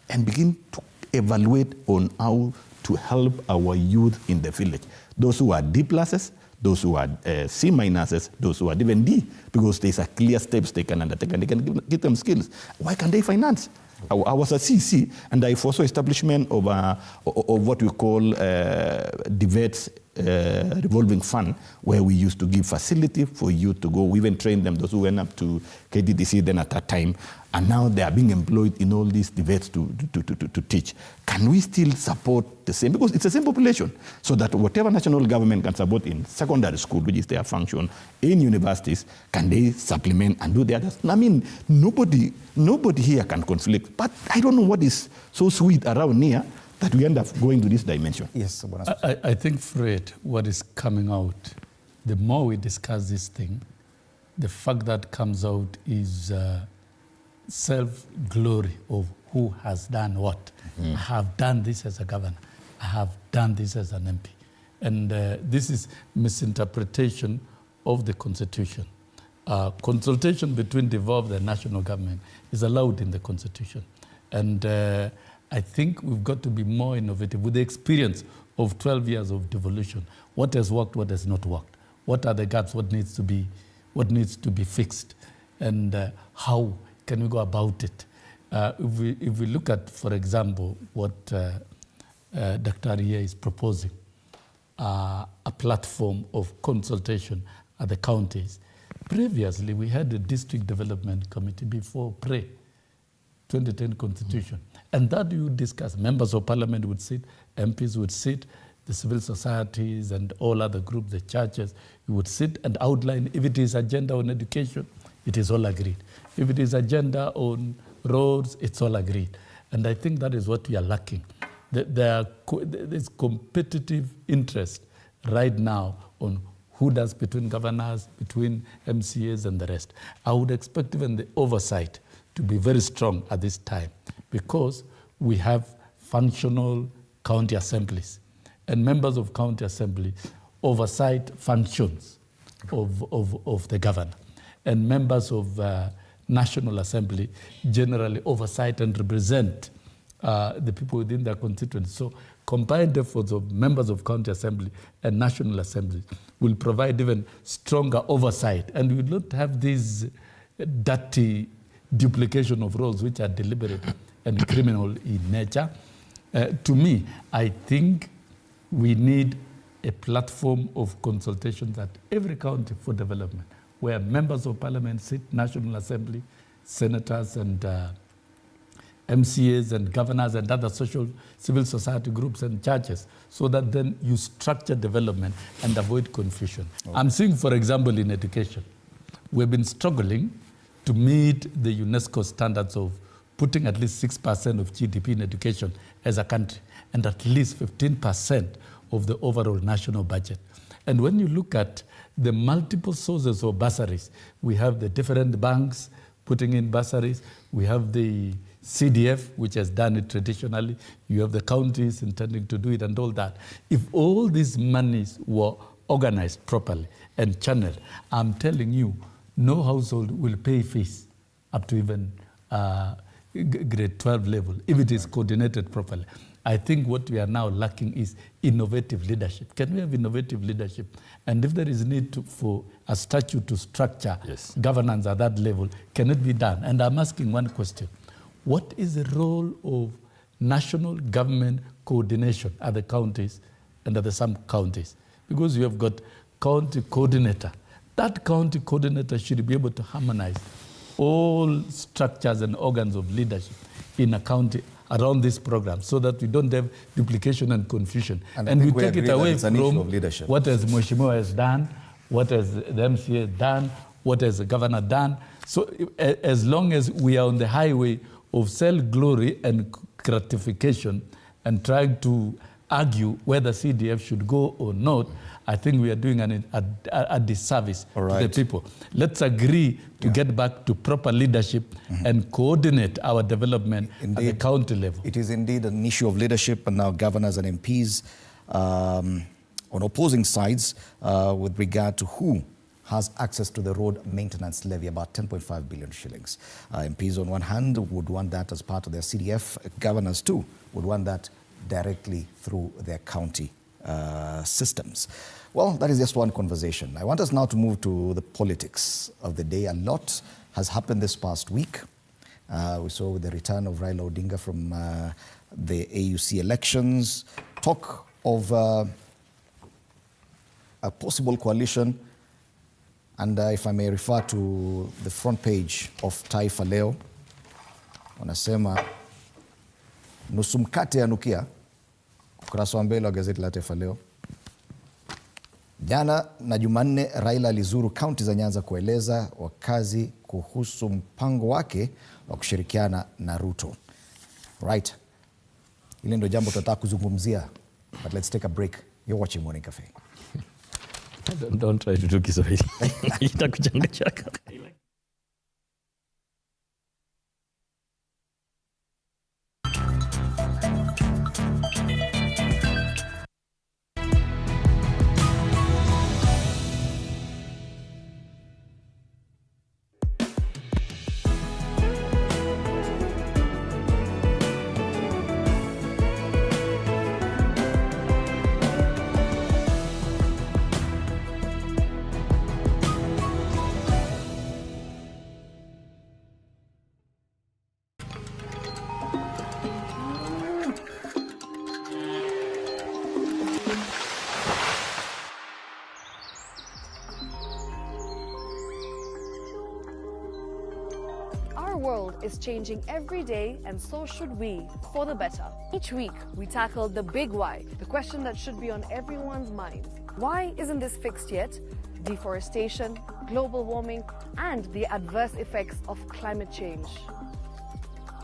and begin to evaluate on how to help our youth in the village. Those who are D pluses, those who are C minuses, those who are even D, because there's a clear steps they can undertake and they can give them skills. Why can't they finance? I was a CC, and I foresaw establishment of what we call DVET's revolving fund, where we used to give facility for youth to go. We even trained them, those who went up to KTDC then at that time, and now they are being employed in all these DVETs to teach. Can we still support the same? Because it's the same population, so that whatever national government can support in secondary school, which is their function, in universities, can they supplement and do the others? I mean, nobody here can conflict, but I don't know what is so sweet around here that we end up going to this dimension. Yes, I think, Fred, what is coming out, the more we discuss this thing, the fact that comes out is self-glory of who has done what. I have done this as a governor. I have done this as an MP. And this is misinterpretation of the Constitution. Consultation between devolved and national government is allowed in the Constitution. And I think we've got to be more innovative with the experience of 12 years of devolution. What has worked, what has not worked? What are the gaps, what needs to be fixed? And how can we go about it? If we look at, for example, what Dr. Aria is proposing, a platform of consultation at the counties. Previously, we had a district development committee before 2010 constitution. And that you discuss. Members of parliament would sit, MPs would sit, the civil societies and all other groups, the churches, you would sit and outline. If it is agenda on education, it is all agreed. If it is agenda on roads, it's all agreed. And I think that is what we are lacking. There's competitive interest right now on who does between governors, between MCAs and the rest. I would expect even the oversight to be very strong at this time because we have functional county assemblies and members of county assembly oversight functions of the governor, and members of National Assembly generally oversight and represent the people within their constituency. So combined efforts of members of county assembly and National Assembly will provide even stronger oversight, and we will not have this dirty duplication of roles which are deliberate and criminal in nature. To me, I think we need a platform of consultations at every county for development, where members of parliament sit, National Assembly, senators and MCAs and governors and other civil society groups and churches, so that then you structure development and avoid confusion. Okay. I'm seeing, for example, in education, we've been struggling to meet the UNESCO standards of putting at least 6% of GDP in education as a country and at least 15% of the overall national budget. And when you look at the multiple sources of bursaries, we have the different banks putting in bursaries, we have the CDF, which has done it traditionally, you have the counties intending to do it and all that. If all these monies were organized properly and channeled, I'm telling you, no household will pay fees up to even grade 12 level if it is coordinated properly. I think what we are now lacking is innovative leadership. Can we have innovative leadership? And if there is need for a statute to structure governance at that level, can it be done? And I'm asking one question. What is the role of national government coordination at the counties and at the sub-counties? Because you have got county coordinator. That county coordinator should be able to harmonize all structures and organs of leadership in a county around this program so that we don't have duplication and confusion. And we take it away from what has Mheshimiwa has done, what has the MCA done, what has the governor done. So as long as we are on the highway of self-glory and gratification and trying to argue whether CDF should go or not, I think we are doing a disservice to the people. Let's agree to get back to proper leadership and coordinate our development at the county level. It is indeed an issue of leadership, and now governors and MPs on opposing sides with regard to who has access to the road maintenance levy, about 10.5 billion shillings. MPs on one hand would want that as part of their CDF. Governors too would want that directly through their county systems. Well, that is just one conversation. I want us now to move to the politics of the day. A lot has happened this past week. We saw with the return of Raila Odinga from the AUC elections, talk of a possible coalition. And if I may refer to the front page of Taifa Leo, wanasema nusu mkate yanukia, ukurasa wa mbele wa gazeti la Taifa Leo. Jana na Jumanne, Raila alizuru kaunti za Nyanza kueleza wakazi kuhusu mpango wake wa kushirikiana na Ruto. Right. Ile ndio jambo tunataka kuzungumzia. But let's take a break. You're watching Morning Cafe. Don't try to do Kiswahili. Itakuchanganya. Our world is changing every day, and so should we, for the better. Each week, we tackle the big why, the question that should be on everyone's minds. Why isn't this fixed yet? Deforestation, global warming, and the adverse effects of climate change.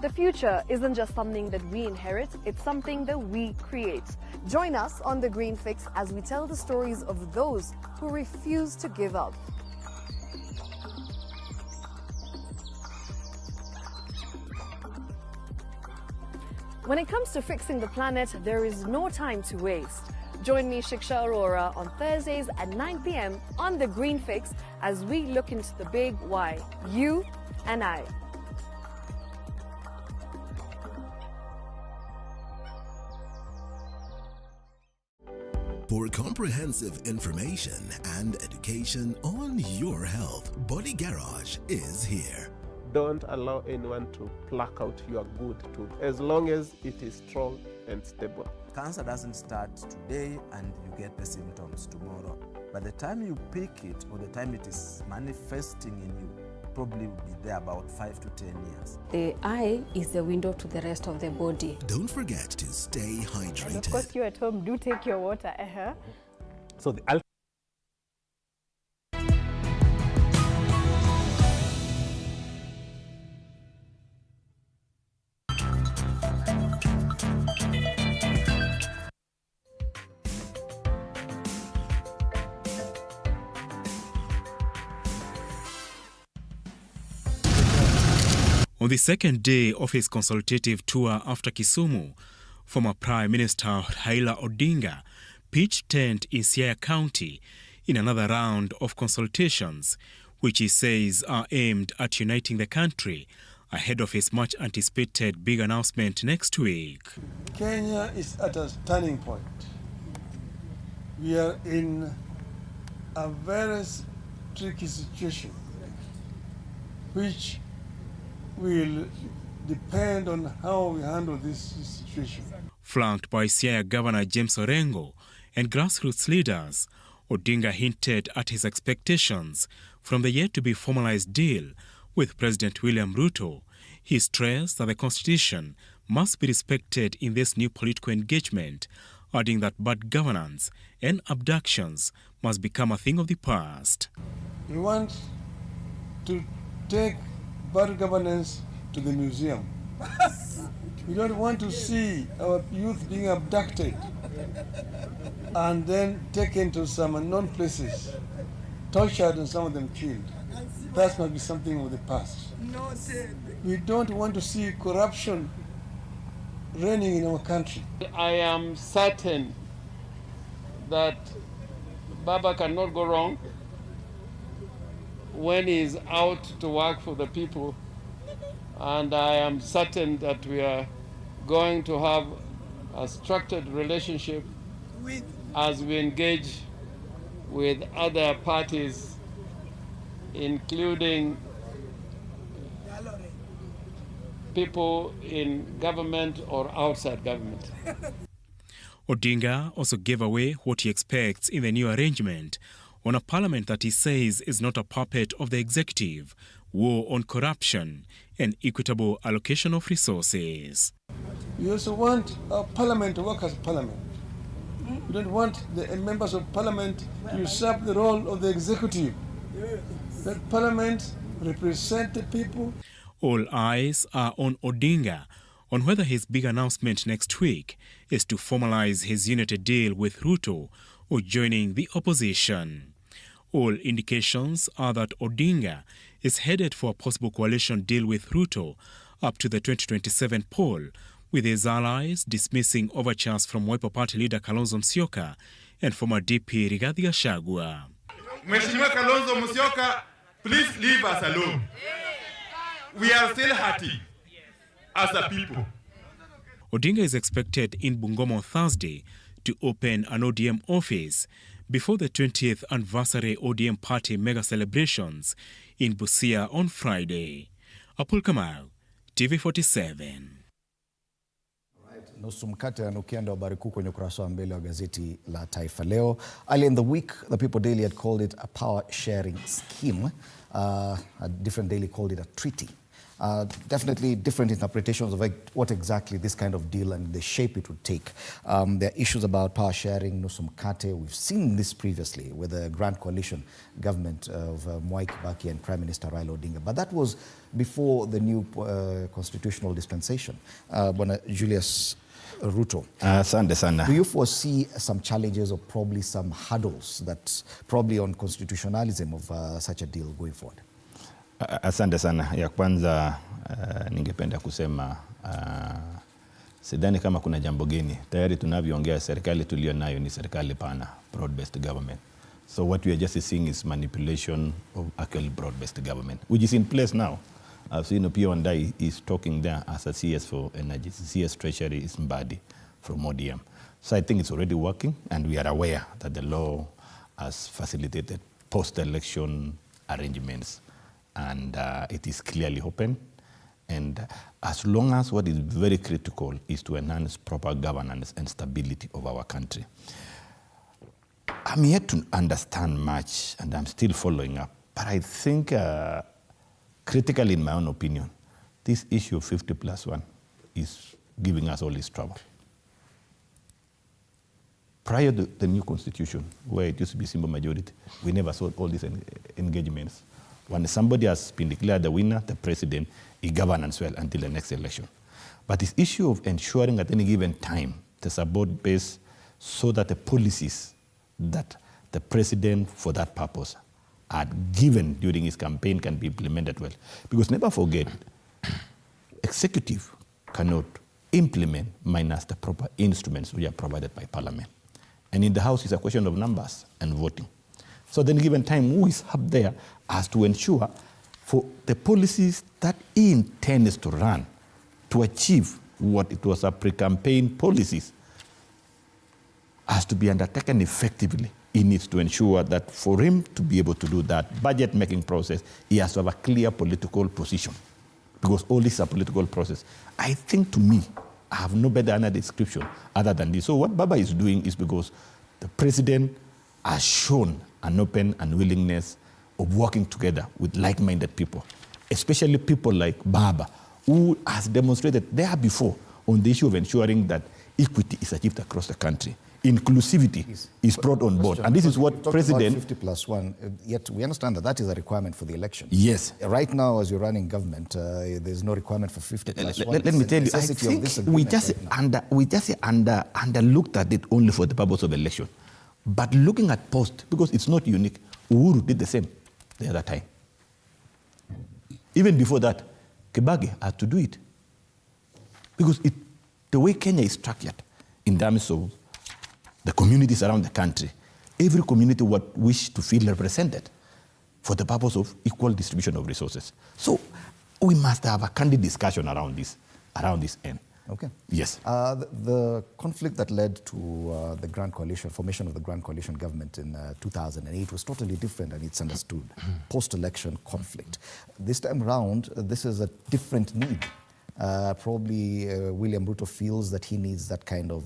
The future isn't just something that we inherit, it's something that we create. Join us on The Green Fix as we tell the stories of those who refuse to give up. When it comes to fixing the planet, there is no time to waste. Join me, Shiksha Arora, on Thursdays at 9 p.m. on The Green Fix as we look into the big why, you and I. For comprehensive information and education on your health, Body Garage is here. Don't allow anyone to pluck out your good tooth, as long as it is strong and stable. Cancer doesn't start today and you get the symptoms tomorrow. By the time you pick it or the time it is manifesting in you, probably will be there about 5 to 10 years. The eye is the window to the rest of the body. Don't forget to stay hydrated. And of course, you at home, do take your water. So the On the second day of his consultative tour after Kisumu, former Prime Minister Raila Odinga pitched tent in Siaya County in another round of consultations which he says are aimed at uniting the country ahead of his much-anticipated big announcement next week. Kenya is at a turning point. We are in a very tricky situation, which will depend on how we handle this situation. Flanked by Siaya Governor James Orengo and grassroots leaders, Odinga hinted at his expectations from the yet-to-be-formalized deal with President William Ruto. He stressed that the Constitution must be respected in this new political engagement, adding that bad governance and abductions must become a thing of the past. We want to take bad governance to the museum. We don't want to see our youth being abducted and then taken to some unknown places, tortured and some of them killed. That must be something of the past. We don't want to see corruption reigning in our country. I am certain that Baba cannot go wrong when he is out to work for the people, and I am certain that we are going to have a structured relationship as we engage with other parties, including people in government or outside government. Odinga also gave away what he expects in the new arrangement on a parliament that he says is not a puppet of the executive, war on corruption, and equitable allocation of resources. We also want our parliament to work as parliament. We don't want the members of parliament to usurp the role of the executive. That parliament represents the people. All eyes are on Odinga on whether his big announcement next week is to formalize his unity deal with Ruto or joining the opposition. All indications are that Odinga is headed for a possible coalition deal with Ruto up to the 2027 poll, with his allies dismissing overtures from Wiper Party leader Kalonzo Musyoka and former DP Rigathi Gachagua. Mheshimiwa Kalonzo Musyoka, please leave us alone. We are still hurting as a people. Odinga is expected in Bungoma on Thursday to open an ODM office before the 20th anniversary ODM party mega celebrations in Busia on Friday. Apul Kamau, TV47. Nusu mkate anukia ndo habari kuu kwenye ukurasa wa mbele wa gazeti la Taifa Leo. Early in the week, the People Daily had called it a power sharing scheme. A different daily called it a treaty. Definitely different interpretations of what exactly this kind of deal and the shape it would take. There are issues about power sharing, nusu mkate. We've seen this previously with the Grand Coalition government of Mwai Kibaki and Prime Minister Raila Odinga. But that was before the new constitutional dispensation. Bwana Julius Ruto. Asante sana. Do you foresee some challenges or probably some hurdles that probably on constitutionalism of such a deal going forward? Asante sana. Ya kwanza ningependa kusema sidhani kama kuna jambo geni. Tayari tunavyoongea serikali tulio nayo ni serikali pana, broad-based government. So what we are just seeing is manipulation of actual broad-based government, which is in place now. I've seen Opiyo Wandayi is talking there as a CS for energy. CS Treasury is Mbadi from ODM. So I think it's already working, and we are aware that the law has facilitated post-election arrangements, and it is clearly open. And as long as what is very critical is to enhance proper governance and stability of our country. I'm yet to understand much, and I'm still following up, but I think critically, in my own opinion, this issue of 50+1 is giving us all this trouble. Prior to the new constitution, where it used to be simple majority, we never saw all these engagements. When somebody has been declared the winner, the president, he governs well until the next election. But this issue of ensuring at any given time there's a board base so that the policies that the president for that purpose are given during his campaign can be implemented well. Because never forget, executive cannot implement minus the proper instruments which are provided by parliament. And in the House, it's a question of numbers and voting. So then given time, who is up there as to ensure for the policies that he intends to run to achieve what it was a pre-campaign policies has to be undertaken effectively. He needs to ensure that for him to be able to do that budget-making process, he has to have a clear political position, because all this is a political process. I think, to me, I have no better description other than this. So what BABA is doing is because the president has shown an open unwillingness of working together with like-minded people, especially people like BABA, who has demonstrated there before on the issue of ensuring that equity is achieved across the country. Inclusivity is brought on board. And this is what President... 50+1, yet we understand that that is a requirement for the election. Yes. Right now, as you're running government, there's no requirement for 50+1. Let me tell you, I think we just underlooked at it only for the purpose of election. But looking at post, because it's not unique, Uhuru did the same the other time. Even before that, Kibaki had to do it. Because the way Kenya is structured in terms of the communities around the country, every community would wish to feel represented for the purpose of equal distribution of resources. So we must have a candid discussion around this end. Okay. Yes. The conflict that led to the Grand Coalition, formation of the Grand Coalition government in 2008 was totally different, and it's understood. Post-election conflict. This time round, this is a different need. Probably William Ruto feels that he needs that kind of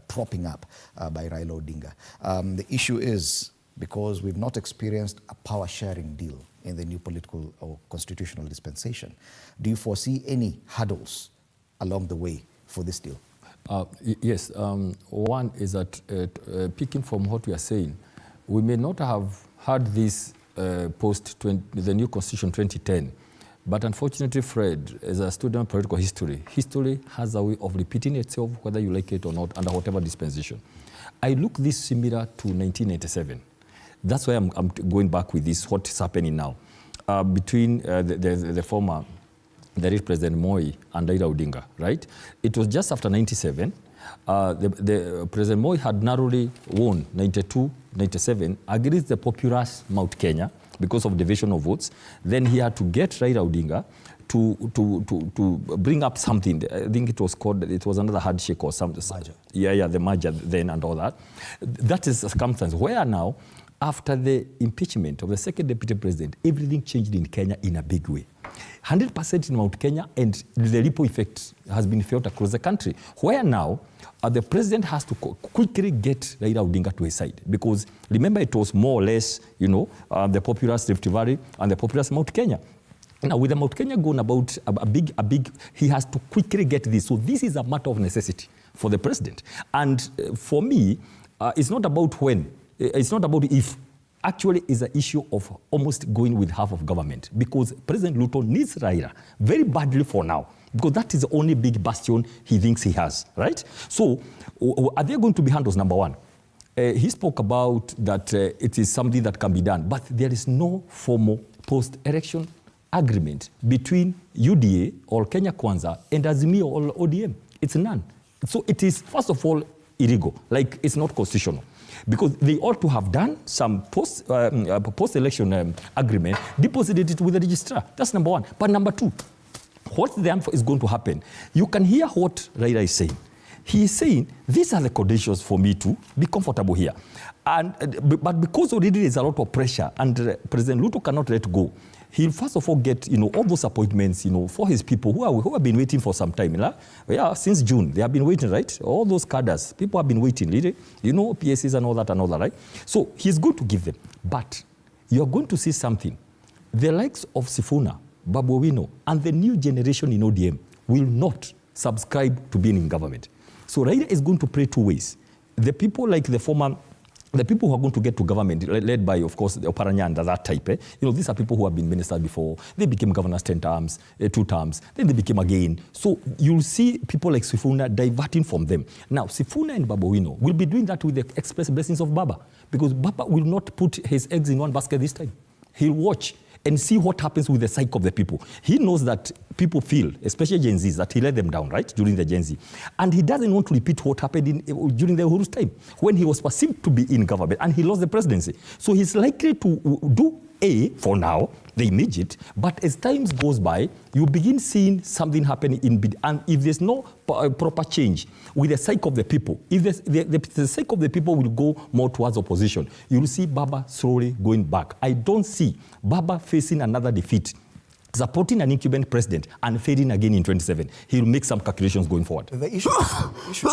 propping up by Raila Odinga. The issue is, because we've not experienced a power-sharing deal in the new political or constitutional dispensation, do you foresee any hurdles along the way for this deal? Yes. One is that, picking from what we are saying, we may not have had this the new constitution 2010, but unfortunately, Fred, as a student of political history, history has a way of repeating itself, whether you like it or not, under whatever dispensation. I look this similar to 1987. That's why I'm going back with this, what is happening now, between the former, the late President Moi and Raila Odinga, right? It was just after 97. The President Moi had narrowly won 92, 97 against the populous Mount Kenya because of division of votes. Then he had to get Raila Odinga to bring up something. I think it was another handshake or something. Yeah, the merger then and all that. That is a circumstance where now, after the impeachment of the second deputy president, everything changed in Kenya in a big way. 100% in Mount Kenya, and the ripple effect has been felt across the country, where now the president has to quickly get Raila Odinga to his side, because remember, it was more or less, the populous Rift Valley and the populous Mount Kenya. Now, with the Mount Kenya going about a big, he has to quickly get this. So this is a matter of necessity for the president. And for me, it's not about when, it's not about if. Actually, is an issue of almost going with half of government, because President Ruto needs Raila very badly for now, because that is the only big bastion he thinks he has, right? So are there going to be handles? Number one, he spoke about that it is something that can be done, but there is no formal post-election agreement between UDA or Kenya Kwanza and Azimio or ODM. It's none. So it is, first of all, illegal, like it's not constitutional. Because they ought to have done some post-election agreement, deposited it with the registrar. That's number one. But number two, what then is going to happen? You can hear what Raila is saying. He is saying, these are the conditions for me to be comfortable here. But because already there's a lot of pressure and President Ruto cannot let go, he'll first of all get, all those appointments, for his people who have been waiting for some time. Yeah, since June, they have been waiting, right? All those cadres, people have been waiting, really. PSCs and all that, right? So he's going to give them. But you're going to see something. The likes of Sifuna, Babu Owino, and the new generation in ODM will not subscribe to being in government. So Raila is going to play two ways. The people like the people who are going to get to government, led by, of course, the Oparanya and that type, these are people who have been ministers before. They became governors 10 terms, 2 terms, then they became again. So you'll see people like Sifuna diverting from them. Now, Sifuna and Babu Owino will be doing that with the express blessings of Baba, because Baba will not put his eggs in one basket this time. He'll watch and see what happens with the psyche of the people. He knows that people feel, especially Gen Zs, that he let them down, right, during the Gen Z. And he doesn't want to repeat what happened during the Uhuru's time, when he was perceived to be in government and he lost the presidency. So he's likely to do for now, the immediate, but as time goes by, you begin seeing something happening and if there's no proper change with the psyche of the people, if the psyche of the people will go more towards opposition, you'll see BAMBA slowly going back. I don't see BAMBA facing another defeat, supporting an incumbent president and failing again in 27. He'll make some calculations going forward. The issue is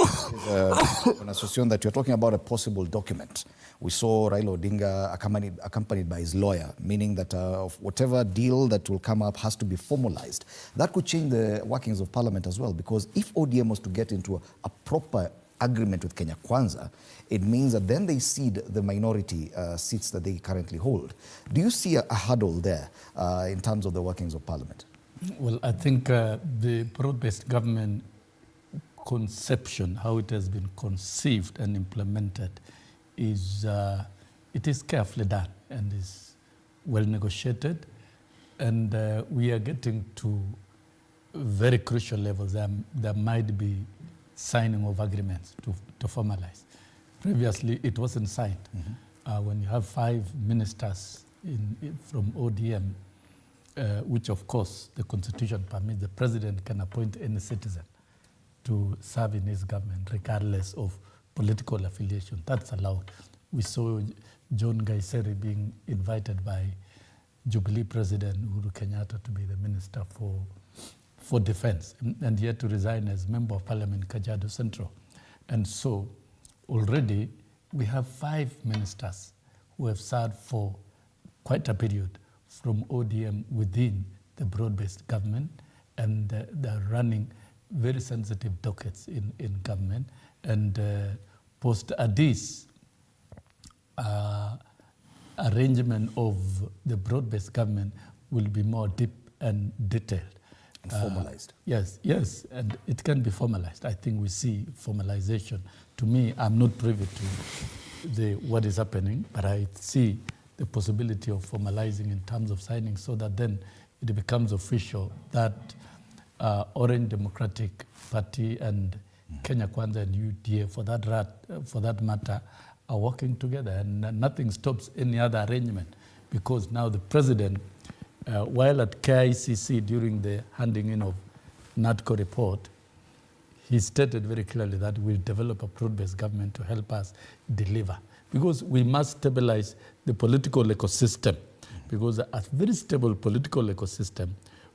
an association that you're talking about a possible document. We saw Raila Odinga accompanied by his lawyer, meaning that whatever deal that will come up has to be formalized. That could change the workings of parliament as well, because if ODM was to get into a proper agreement with Kenya Kwanza, it means that then they cede the minority seats that they currently hold. Do you see a hurdle there in terms of the workings of parliament? Well, I think the broad-based government conception, how it has been conceived and implemented, is it is carefully done and is well negotiated, and we are getting to very crucial levels. There might be signing of agreements to formalize. Previously, it wasn't signed. When you have 5 ministers from ODM, which of course the Constitution permits, the president can appoint any citizen to serve in his government, regardless of political affiliation. That's allowed. We saw John Gaiseri being invited by Jubilee President Uhuru Kenyatta to be the Minister for Defense, and yet to resign as Member of Parliament Kajiado Central. And so already we have 5 ministers who have served for quite a period from ODM within the broad-based government, and they're running very sensitive dockets in government. And post this arrangement of the broad-based government will be more deep and detailed. And formalized. Yes, and it can be formalized. I think we see formalization. To me, I'm not privy to what is happening, but I see the possibility of formalizing in terms of signing, so that then it becomes official that Orange Democratic Party and Kenya Kwanza and UDA, for that matter, are working together, and nothing stops any other arrangement, because now the president, while at KICC during the handing in of NATCO report, he stated very clearly that we'll develop a broad-based government to help us deliver, because we must stabilize the political ecosystem, because a very stable political ecosystem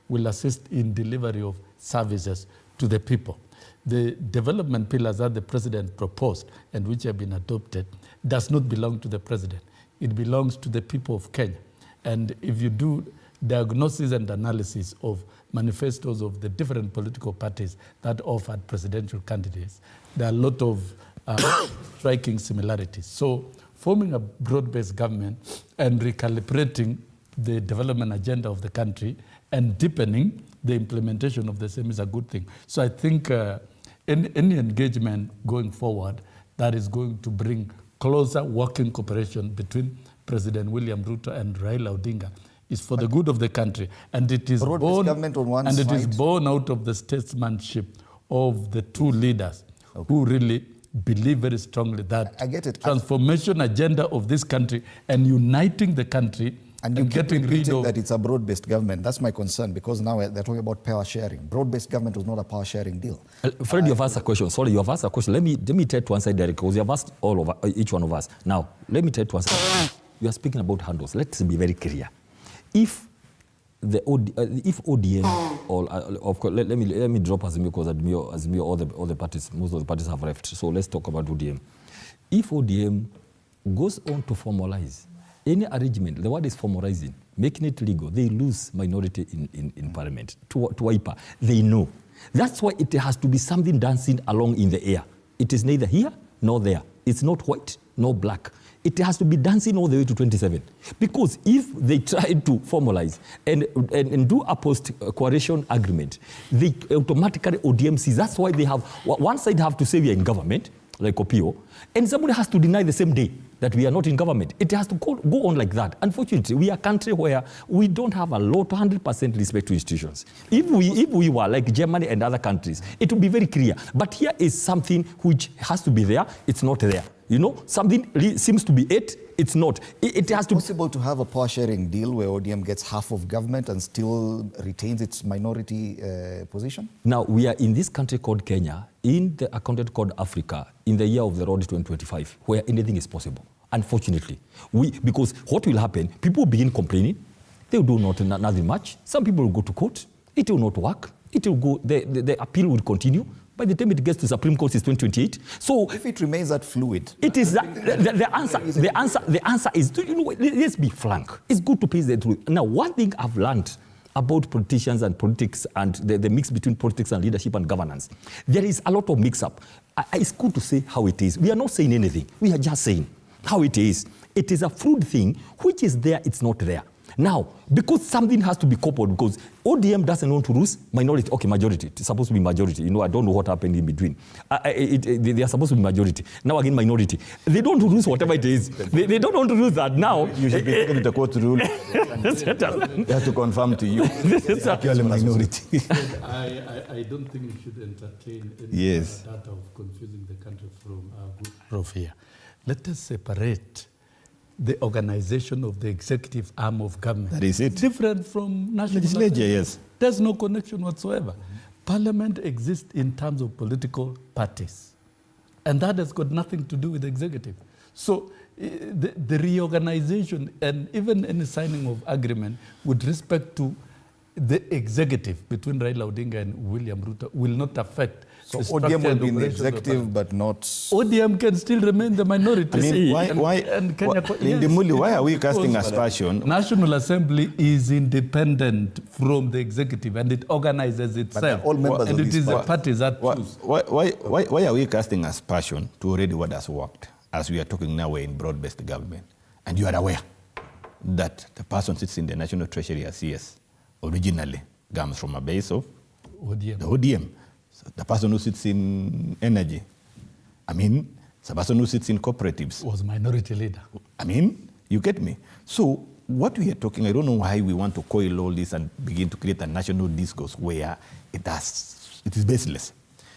will assist in delivery of services to the people. The development pillars that the president proposed and which have been adopted does not belong to the president. It belongs to the people of Kenya. And if you do diagnosis and analysis of manifestos of the different political parties that offered presidential candidates, there are a lot of striking similarities. So forming a broad-based government and recalibrating the development agenda of the country and deepening the implementation of the same is a good thing. So I think any engagement going forward that is going to bring closer working cooperation between President William Ruto and Raila Odinga is for the good of the country, and it is born out of the statesmanship of the two leaders who really believe very strongly that transformation agenda of this country and uniting the country and getting rid of that it's a broad-based government. That's my concern, because now they're talking about power sharing. Broad-based government was not a power sharing deal. Fred, you have asked a question. Sorry, you have asked a question. Let me try to answer directly, because you have asked each one of us. Now, let me try to answer. You are speaking about handles. Let's be very clear. If ODM or of course, let me drop Azimio, because Azimio all the parties, most of the parties have left. So let's talk about ODM. If ODM goes on to formalize any arrangement, the word is formalizing, making it legal, they lose minority in parliament to WIPA. They know. That's why it has to be something dancing along in the air. It is neither here nor there. It's not white nor black. It has to be dancing all the way to 27. Because if they try to formalize and do a post-coalition agreement, they automatically ODM sees. That's why they have, one side have to say we are in government, like OPO, and somebody has to deny the same day. that we are not in government. It has to go on like that. Unfortunately, we are a country where we don't have a lot, 100% respect to institutions. If we were like Germany and other countries, it would be very clear. But here is something which has to be there. It's not there. You know, something seems to be it's not. It has to be possible to have a power sharing deal where ODM gets half of government and still retains its minority position? Now, we are in this country called Kenya, in the continent called Africa, in the year of the road 2025, where anything is possible. Unfortunately, because what will happen, people will begin complaining. They will do nothing much. Some people will go to court. It will not work. It will go. The appeal will continue. By the time it gets to Supreme Court, it's 2028. So if it remains that fluid, it is the answer is, you know, let's be frank. It's good to face the truth. Now, one thing I've learned about politicians and politics and the mix between politics and leadership and governance, there is a lot of mix-up. It's good to say how it is. We are not saying anything. We are just saying how it is. It is a fluid thing, which is there, it's not there. Now, because something has to be coupled, because ODM doesn't want to lose minority. Okay, majority. It's supposed to be majority. You know, I don't know what happened in between. They are supposed to be majority. Now again, minority. They don't lose whatever it is. They don't want to lose that. Now, you should be taking the court rule. They have to confirm to you. It's actually minority. I don't think we should entertain any data of confusing the country from proof here. Let us separate the organization of the executive arm of government. That is it. Different from national legislature, yes. There's no connection whatsoever. Parliament exists in terms of political parties. And that has got nothing to do with the executive. So the reorganization and even any signing of agreement with respect to the executive between Raila Odinga and William Ruto will not affect. So ODM will be in the executive, but not... ODM can still remain the minority. I mean, why are we casting aspersion? National Assembly is independent from the executive and it organizes itself. All members and of it is the parties that choose. Why are we casting aspersion to already what has worked? As we are talking now, we're in broad-based government. And you are aware that the person sits in the National Treasury as CS originally comes from a base of ODM. The ODM. So the person who sits in energy, the person who sits in cooperatives was minority leader. You get me? So what we are talking, I don't know why we want to coil all this and begin to create a national discourse where it is baseless.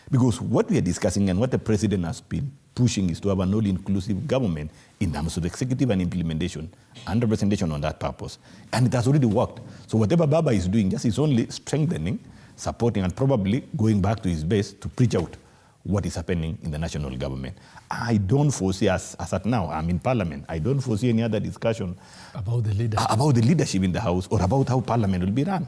Because what we are discussing and what the president has been pushing is to have an all-inclusive government in terms of executive and implementation and representation on that purpose. And it has already worked. So whatever BAMBA is doing just is only strengthening, supporting, and probably going back to his base to preach out what is happening in the national government. I don't foresee, as at now, I'm in Parliament, I don't foresee any other discussion about the leadership in the House or about how Parliament will be run.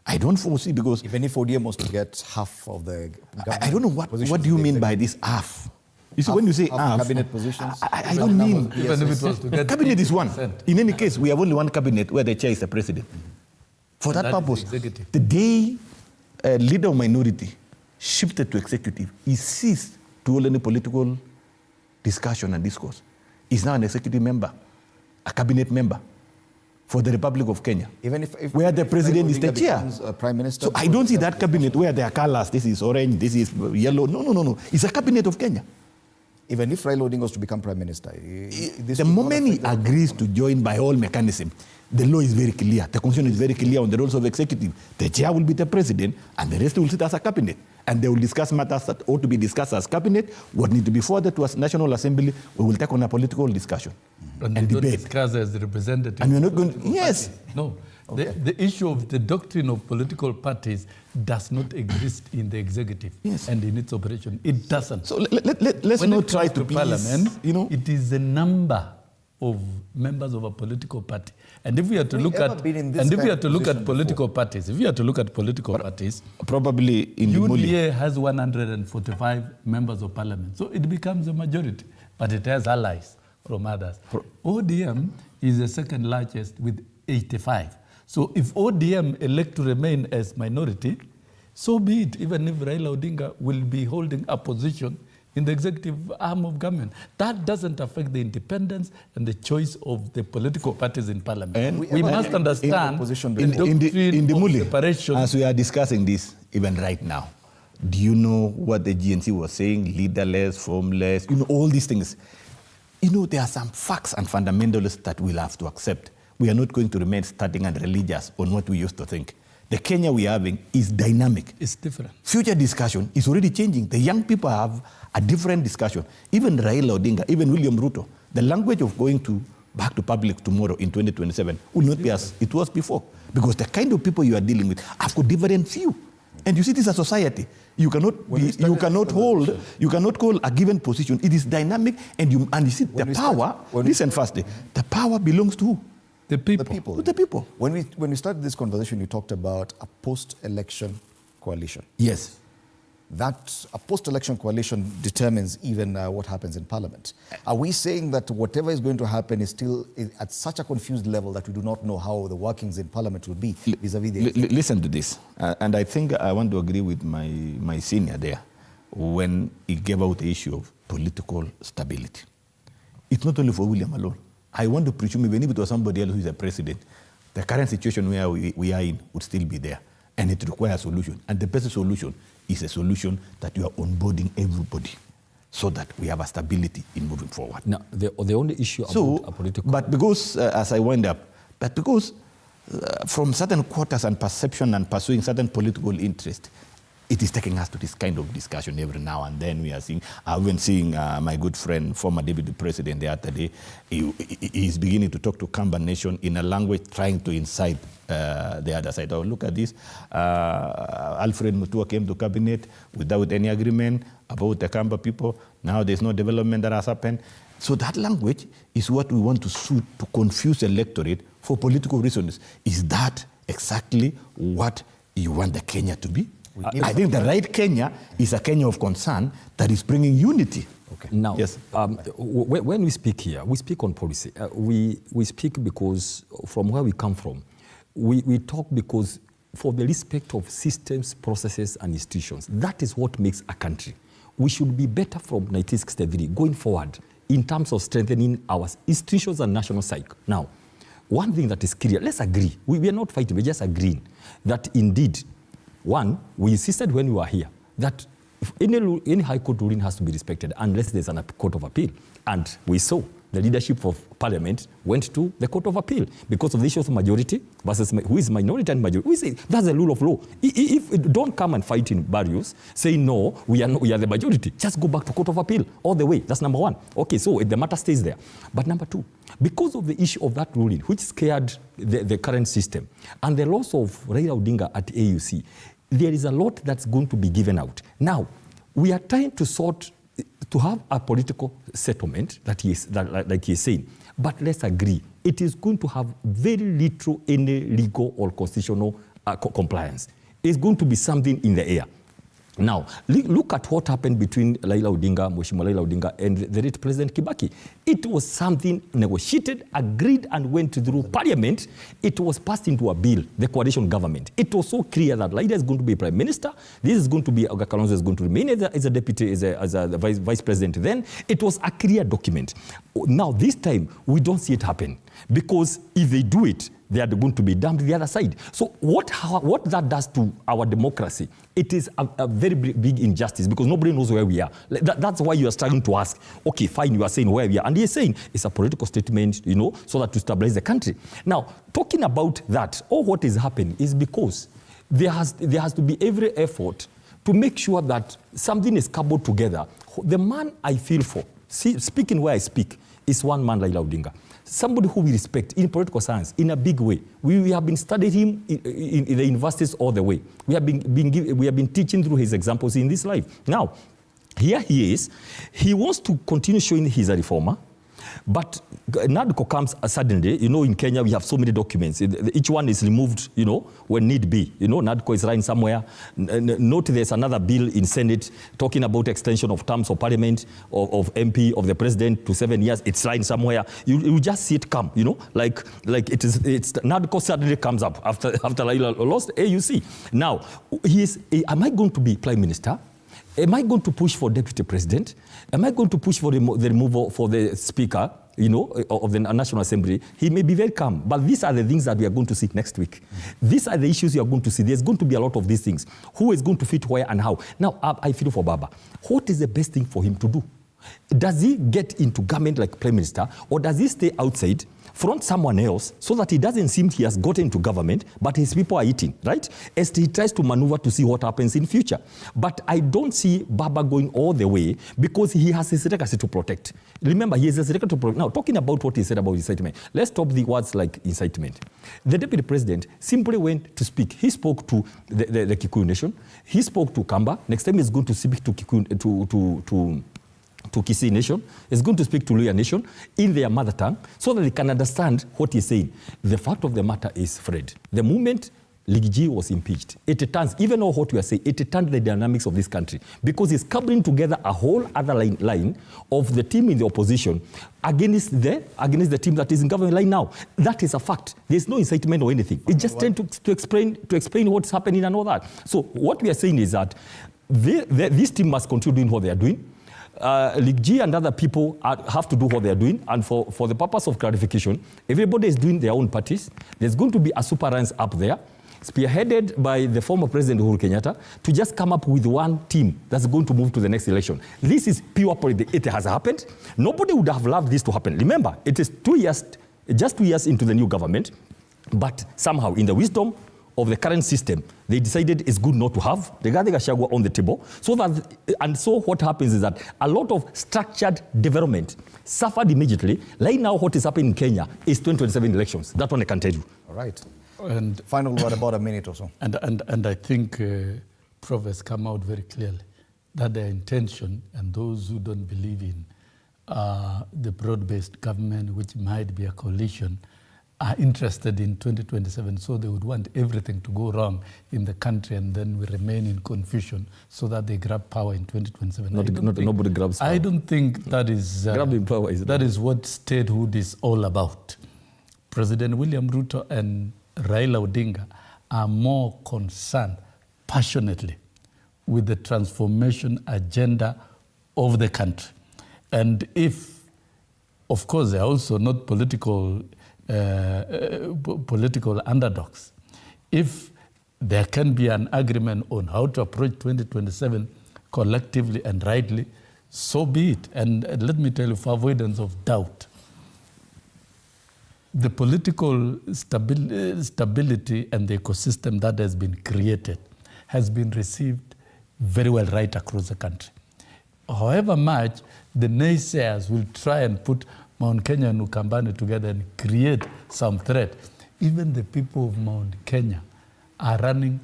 I don't foresee, because even if ODM was to get half of the government, I don't know what do you mean by this half? You see, when you say half, cabinet positions, I don't mean even if it was to get cabinet is one. In any case, we have only one cabinet where the chair is the president. For that purpose, the day a leader of minority shifted to executive, he ceased to hold any political discussion and discourse. He's now an executive member, a cabinet member for the Republic of Kenya, even if where the president is the chair. Prime Minister. So I don't see that cabinet where there are colors, this is orange, this is yellow. No. It's a cabinet of Kenya. Even if Raila Odinga was to become Prime Minister. The moment he agrees to join by all mechanism, the law is very clear. The constitution is very clear on the roles of executive. The chair will be the president and the rest will sit as a cabinet. And they will discuss matters that ought to be discussed as cabinet, what need to be forwarded to a National Assembly. We will take on a political discussion and debate. Don't discuss as representative. And we're not going to, yes. No. Okay. The issue of the doctrine of political parties does not exist in the executive and in its operation. It doesn't. So let's not try to be Parliament, it is the number of members of a political party. And if we are to look at political parties, probably in UDA has 145 members of parliament. So it becomes a majority, but it has allies from others. ODM is the second largest with 85. So if ODM elect to remain as minority, so be it, even if Raila Odinga will be holding a position in the executive arm of government. That doesn't affect the independence and the choice of the political parties in parliament. And we must understand in the separation. As we are discussing this, even right now, do you know what the GNC was saying? Leaderless, formless, all these things. you know, there are some facts and fundamentals that we'll have to accept. We are not going to remain static and religious on what we used to think. The Kenya we are having is dynamic. It's different. Future discussion is already changing. The young people have a different discussion. Even Raila Odinga, even William Ruto, the language of going back to public tomorrow in 2027 will not be as it was before. Because the kind of people you are dealing with have got different view. And you see, this is a society. You cannot hold a given position. It is dynamic, and you see the power. Listen first, the power belongs to who? The people. The people. When we started this conversation, you talked about a post-election coalition. Yes. That a post-election coalition determines even what happens in Parliament. Are we saying that whatever is going to happen is still at such a confused level that we do not know how the workings in Parliament will be vis-a-vis the... Listen to this, and I think I want to agree with my senior there when he gave out the issue of political stability. It's not only for William alone. I want to presume even if it was somebody else who is a president, the current situation where we are in would still be there, and it requires a solution. And the best solution is a solution that you are onboarding everybody so that we have a stability in moving forward. Now, the only issue about a political... But because, as I wind up, from certain quarters and perception and pursuing certain political interest, it is taking us to this kind of discussion every now and then. I've been seeing my good friend, former Deputy President the other day, he is beginning to talk to Kamba Nation in a language trying to incite the other side. Oh, look at this. Alfred Mutua came to cabinet without any agreement about the Kamba people. Now there's no development that has happened. So that language is what we want to suit to confuse the electorate for political reasons. Is that exactly what you want the Kenya to be? I think the right Kenya is a Kenya of concern that is bringing unity. Okay. Now, yes. When we speak here, we speak on policy. We speak because from where we come from, we talk because for the respect of systems, processes, and institutions. That is what makes a country. We should be better from 1963 going forward in terms of strengthening our institutions and national psyche. Now, one thing that is clear, let's agree. We are not fighting, we're just agreeing that indeed, one, we insisted when we were here that if any high court ruling has to be respected unless there's a court of appeal. And we saw the leadership of Parliament went to the Court of Appeal because of the issue of majority versus who is minority and majority. We say that's the rule of law. If don't come and fight in barriers, say no, we are the majority. Just go back to Court of Appeal all the way. That's number one. Okay, so the matter stays there. But number two, because of the issue of that ruling, which scared the current system, and the loss of Raila Odinga at AUC, there is a lot that's going to be given out. Now, we are trying to have a political settlement like he is saying, but let's agree, it is going to have very little any legal or constitutional compliance. It's going to be something in the air. Now, look at what happened between Mheshimiwa Raila Odinga and the late President Kibaki. It was something negotiated, agreed, and went through Parliament. It was passed into a bill, the coalition government. It was so clear that Raila is going to be Prime Minister. This is going to be, Oga Kalonzo is going to remain as a deputy, as a vice president then. It was a clear document. Now, this time, we don't see it happen. Because if they do it, they are going to be dumped to the other side. So what that does to our democracy, it is a very big injustice because nobody knows where we are. That's why you are struggling to ask, okay, fine, you are saying where we are. And he is saying it's a political statement, so that to stabilize the country. Now, talking about that, all what is happening is because there has to be every effort to make sure that something is cobbled together. The man I feel for, speaking where I speak, is one man, Raila Odinga. Somebody who we respect in political science in a big way. We have been studying him in the universities all the way. We have been teaching through his examples in this life. Now, here he is. He wants to continue showing he's a reformer. But NADCO comes suddenly. In Kenya we have so many documents. Each one is removed, when need be. NADCO is lying somewhere. Note there's another bill in Senate talking about extension of terms of parliament, of MP, of the president to 7 years. It's lying somewhere. You just see it come, like it's NADCO suddenly comes up after Raila lost AUC. Now, am I going to be Prime Minister? Am I going to push for deputy president? Am I going to push for the removal for the speaker, of the National Assembly? He may be very calm, but these are the things that we are going to see next week. These are the issues you are going to see. There's going to be a lot of these things. Who is going to fit where and how? Now, I feel for Baba. What is the best thing for him to do? Does he get into government like Prime Minister, or does he stay outside, front someone else, so that it doesn't seem he has gotten into government, but his people are eating, right? As he tries to maneuver to see what happens in future. But I don't see Baba going all the way, because he has his legacy to protect. Remember, he has his legacy to protect. Now, talking about what he said about incitement, let's stop the words like incitement. The deputy president simply went to speak. He spoke to the Kikuyu nation. He spoke to Kamba. Next time he's going to speak to Kikuyu, to Kisii nation, is going to speak to Luhya nation in their mother tongue so that they can understand what he's saying. The fact of the matter is, Fred, the moment Ligiji was impeached, it turns, even though what we are saying, it turned the dynamics of this country, because it's coupling together a whole other line of the team in the opposition against the team that is in government line now. That is a fact. There's no incitement or anything. It's just trying to explain what's happening and all that. So what we are saying is that this team must continue doing what they are doing. Ligiji and other people have to do what they are doing, and for the purpose of clarification, everybody is doing their own parties. There's going to be a super alliance up there, spearheaded by the former President Uhuru Kenyatta, to just come up with one team that's going to move to the next election. This is pure politics. It has happened. Nobody would have loved this to happen. Remember, it is just 2 years into the new government, but somehow in the wisdom of the current system, they decided it's good not to have Rigathi Gachagua on the table. So what happens is that a lot of structured development suffered immediately. Right now, what is happening in Kenya is 2027 elections. That one I can tell you. All right. And final word, about a minute or so. And I think Prof has come out very clearly that their intention, and those who don't believe in the broad-based government, which might be a coalition, are interested in 2027, so they would want everything to go wrong in the country, and then we remain in confusion so that they grab power in 2027. Nobody grabs power. I don't think that is grabbing power is what statehood is all about. President William Ruto and Raila Odinga are more concerned passionately with the transformation agenda of the country. And if, of course, they are also not political underdogs. If there can be an agreement on how to approach 2027 collectively and rightly, so be it. And let me tell you, for avoidance of doubt, the political stability and the ecosystem that has been created has been received very well right across the country. However much the naysayers will try and put Mount Kenya and Ukambani together and create some threat, even the people of Mount Kenya are running,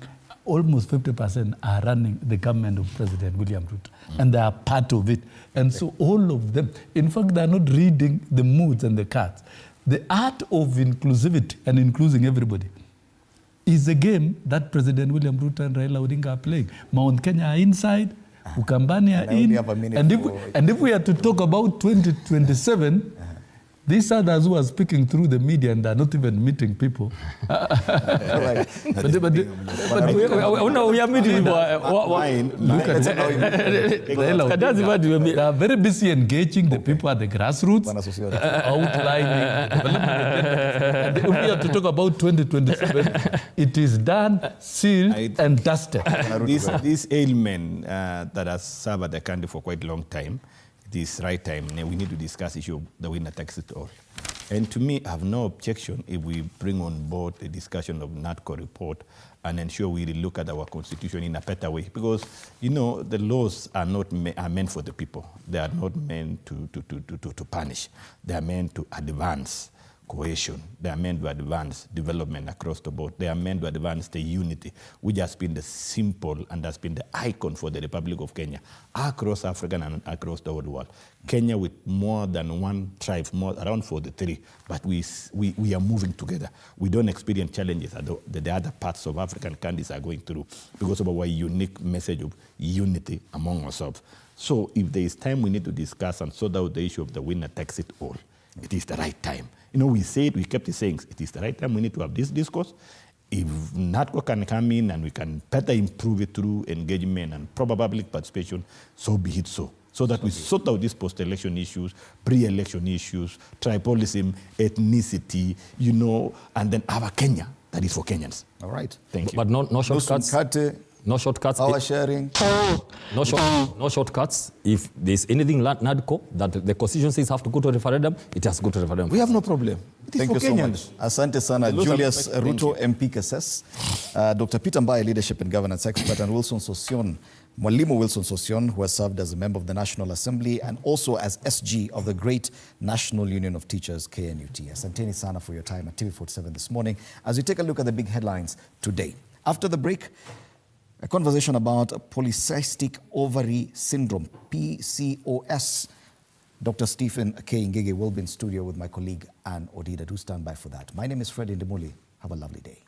almost 50% are running the government of President William Ruto, and they are part of it. And so all of them, in fact, they are not reading the moods and the cards. The art of inclusivity and including everybody is a game that President William Ruto and Raila Odinga are playing. Mount Kenya are inside, Ukambani are in, and if we are to talk about 2027, these others who are speaking through the media and are not even meeting people. But we are meeting. Look at it. They are very busy engaging the people at the grassroots, outlining development. And if we have to talk about 2027, it is done, sealed, and dusted. This ailment that has served the country for quite a long time, this right time, we need to discuss the issue of the winner takes it all. And to me, I have no objection if we bring on board the discussion of NATCO report and ensure we look at our constitution in a better way. Because, you know, the laws are meant for the people. They are not meant to punish. They are meant to advance cohesion. They are meant to advance development across the board. They are meant to advance the unity, which has been the symbol and has been the icon for the Republic of Kenya across Africa and across the whole world. Kenya with more than one tribe, around 43, but we are moving together. We don't experience challenges that the other parts of African countries are going through because of our unique message of unity among ourselves. So if there is time, we need to discuss and sort out the issue of the winner takes it all. It is the right time. You know, we kept saying it is the right time. We need to have this discourse. If NATCO can come in and we can better improve it through engagement and public participation, so be it so. So that we sort out these post-election issues, pre-election issues, tribalism, ethnicity, you know, and then have a Kenya that is for Kenyans. All right. Thank you. But no shortcuts. No shortcuts. Power sharing. No shortcuts. If there's anything NADCO that the constitution says have to go to referendum, it has to go to referendum. We have no problem. Thank you so much. Asante sana, Julius Ruto, MP Kesses, Dr. Peter Mbaye, leadership and governance expert, and Wilson Sosion, Mwalimu Wilson Sosion, who has served as a member of the National Assembly and also as SG of the Great National Union of Teachers, KNUT. Asanteni sana for your time at TV47 this morning as we take a look at the big headlines today. After the break, a conversation about polycystic ovary syndrome, PCOS. Dr. Stephen K. Ngege will be in studio with my colleague Ann Odida. Do stand by for that. My name is Fred Indemuli. Have a lovely day.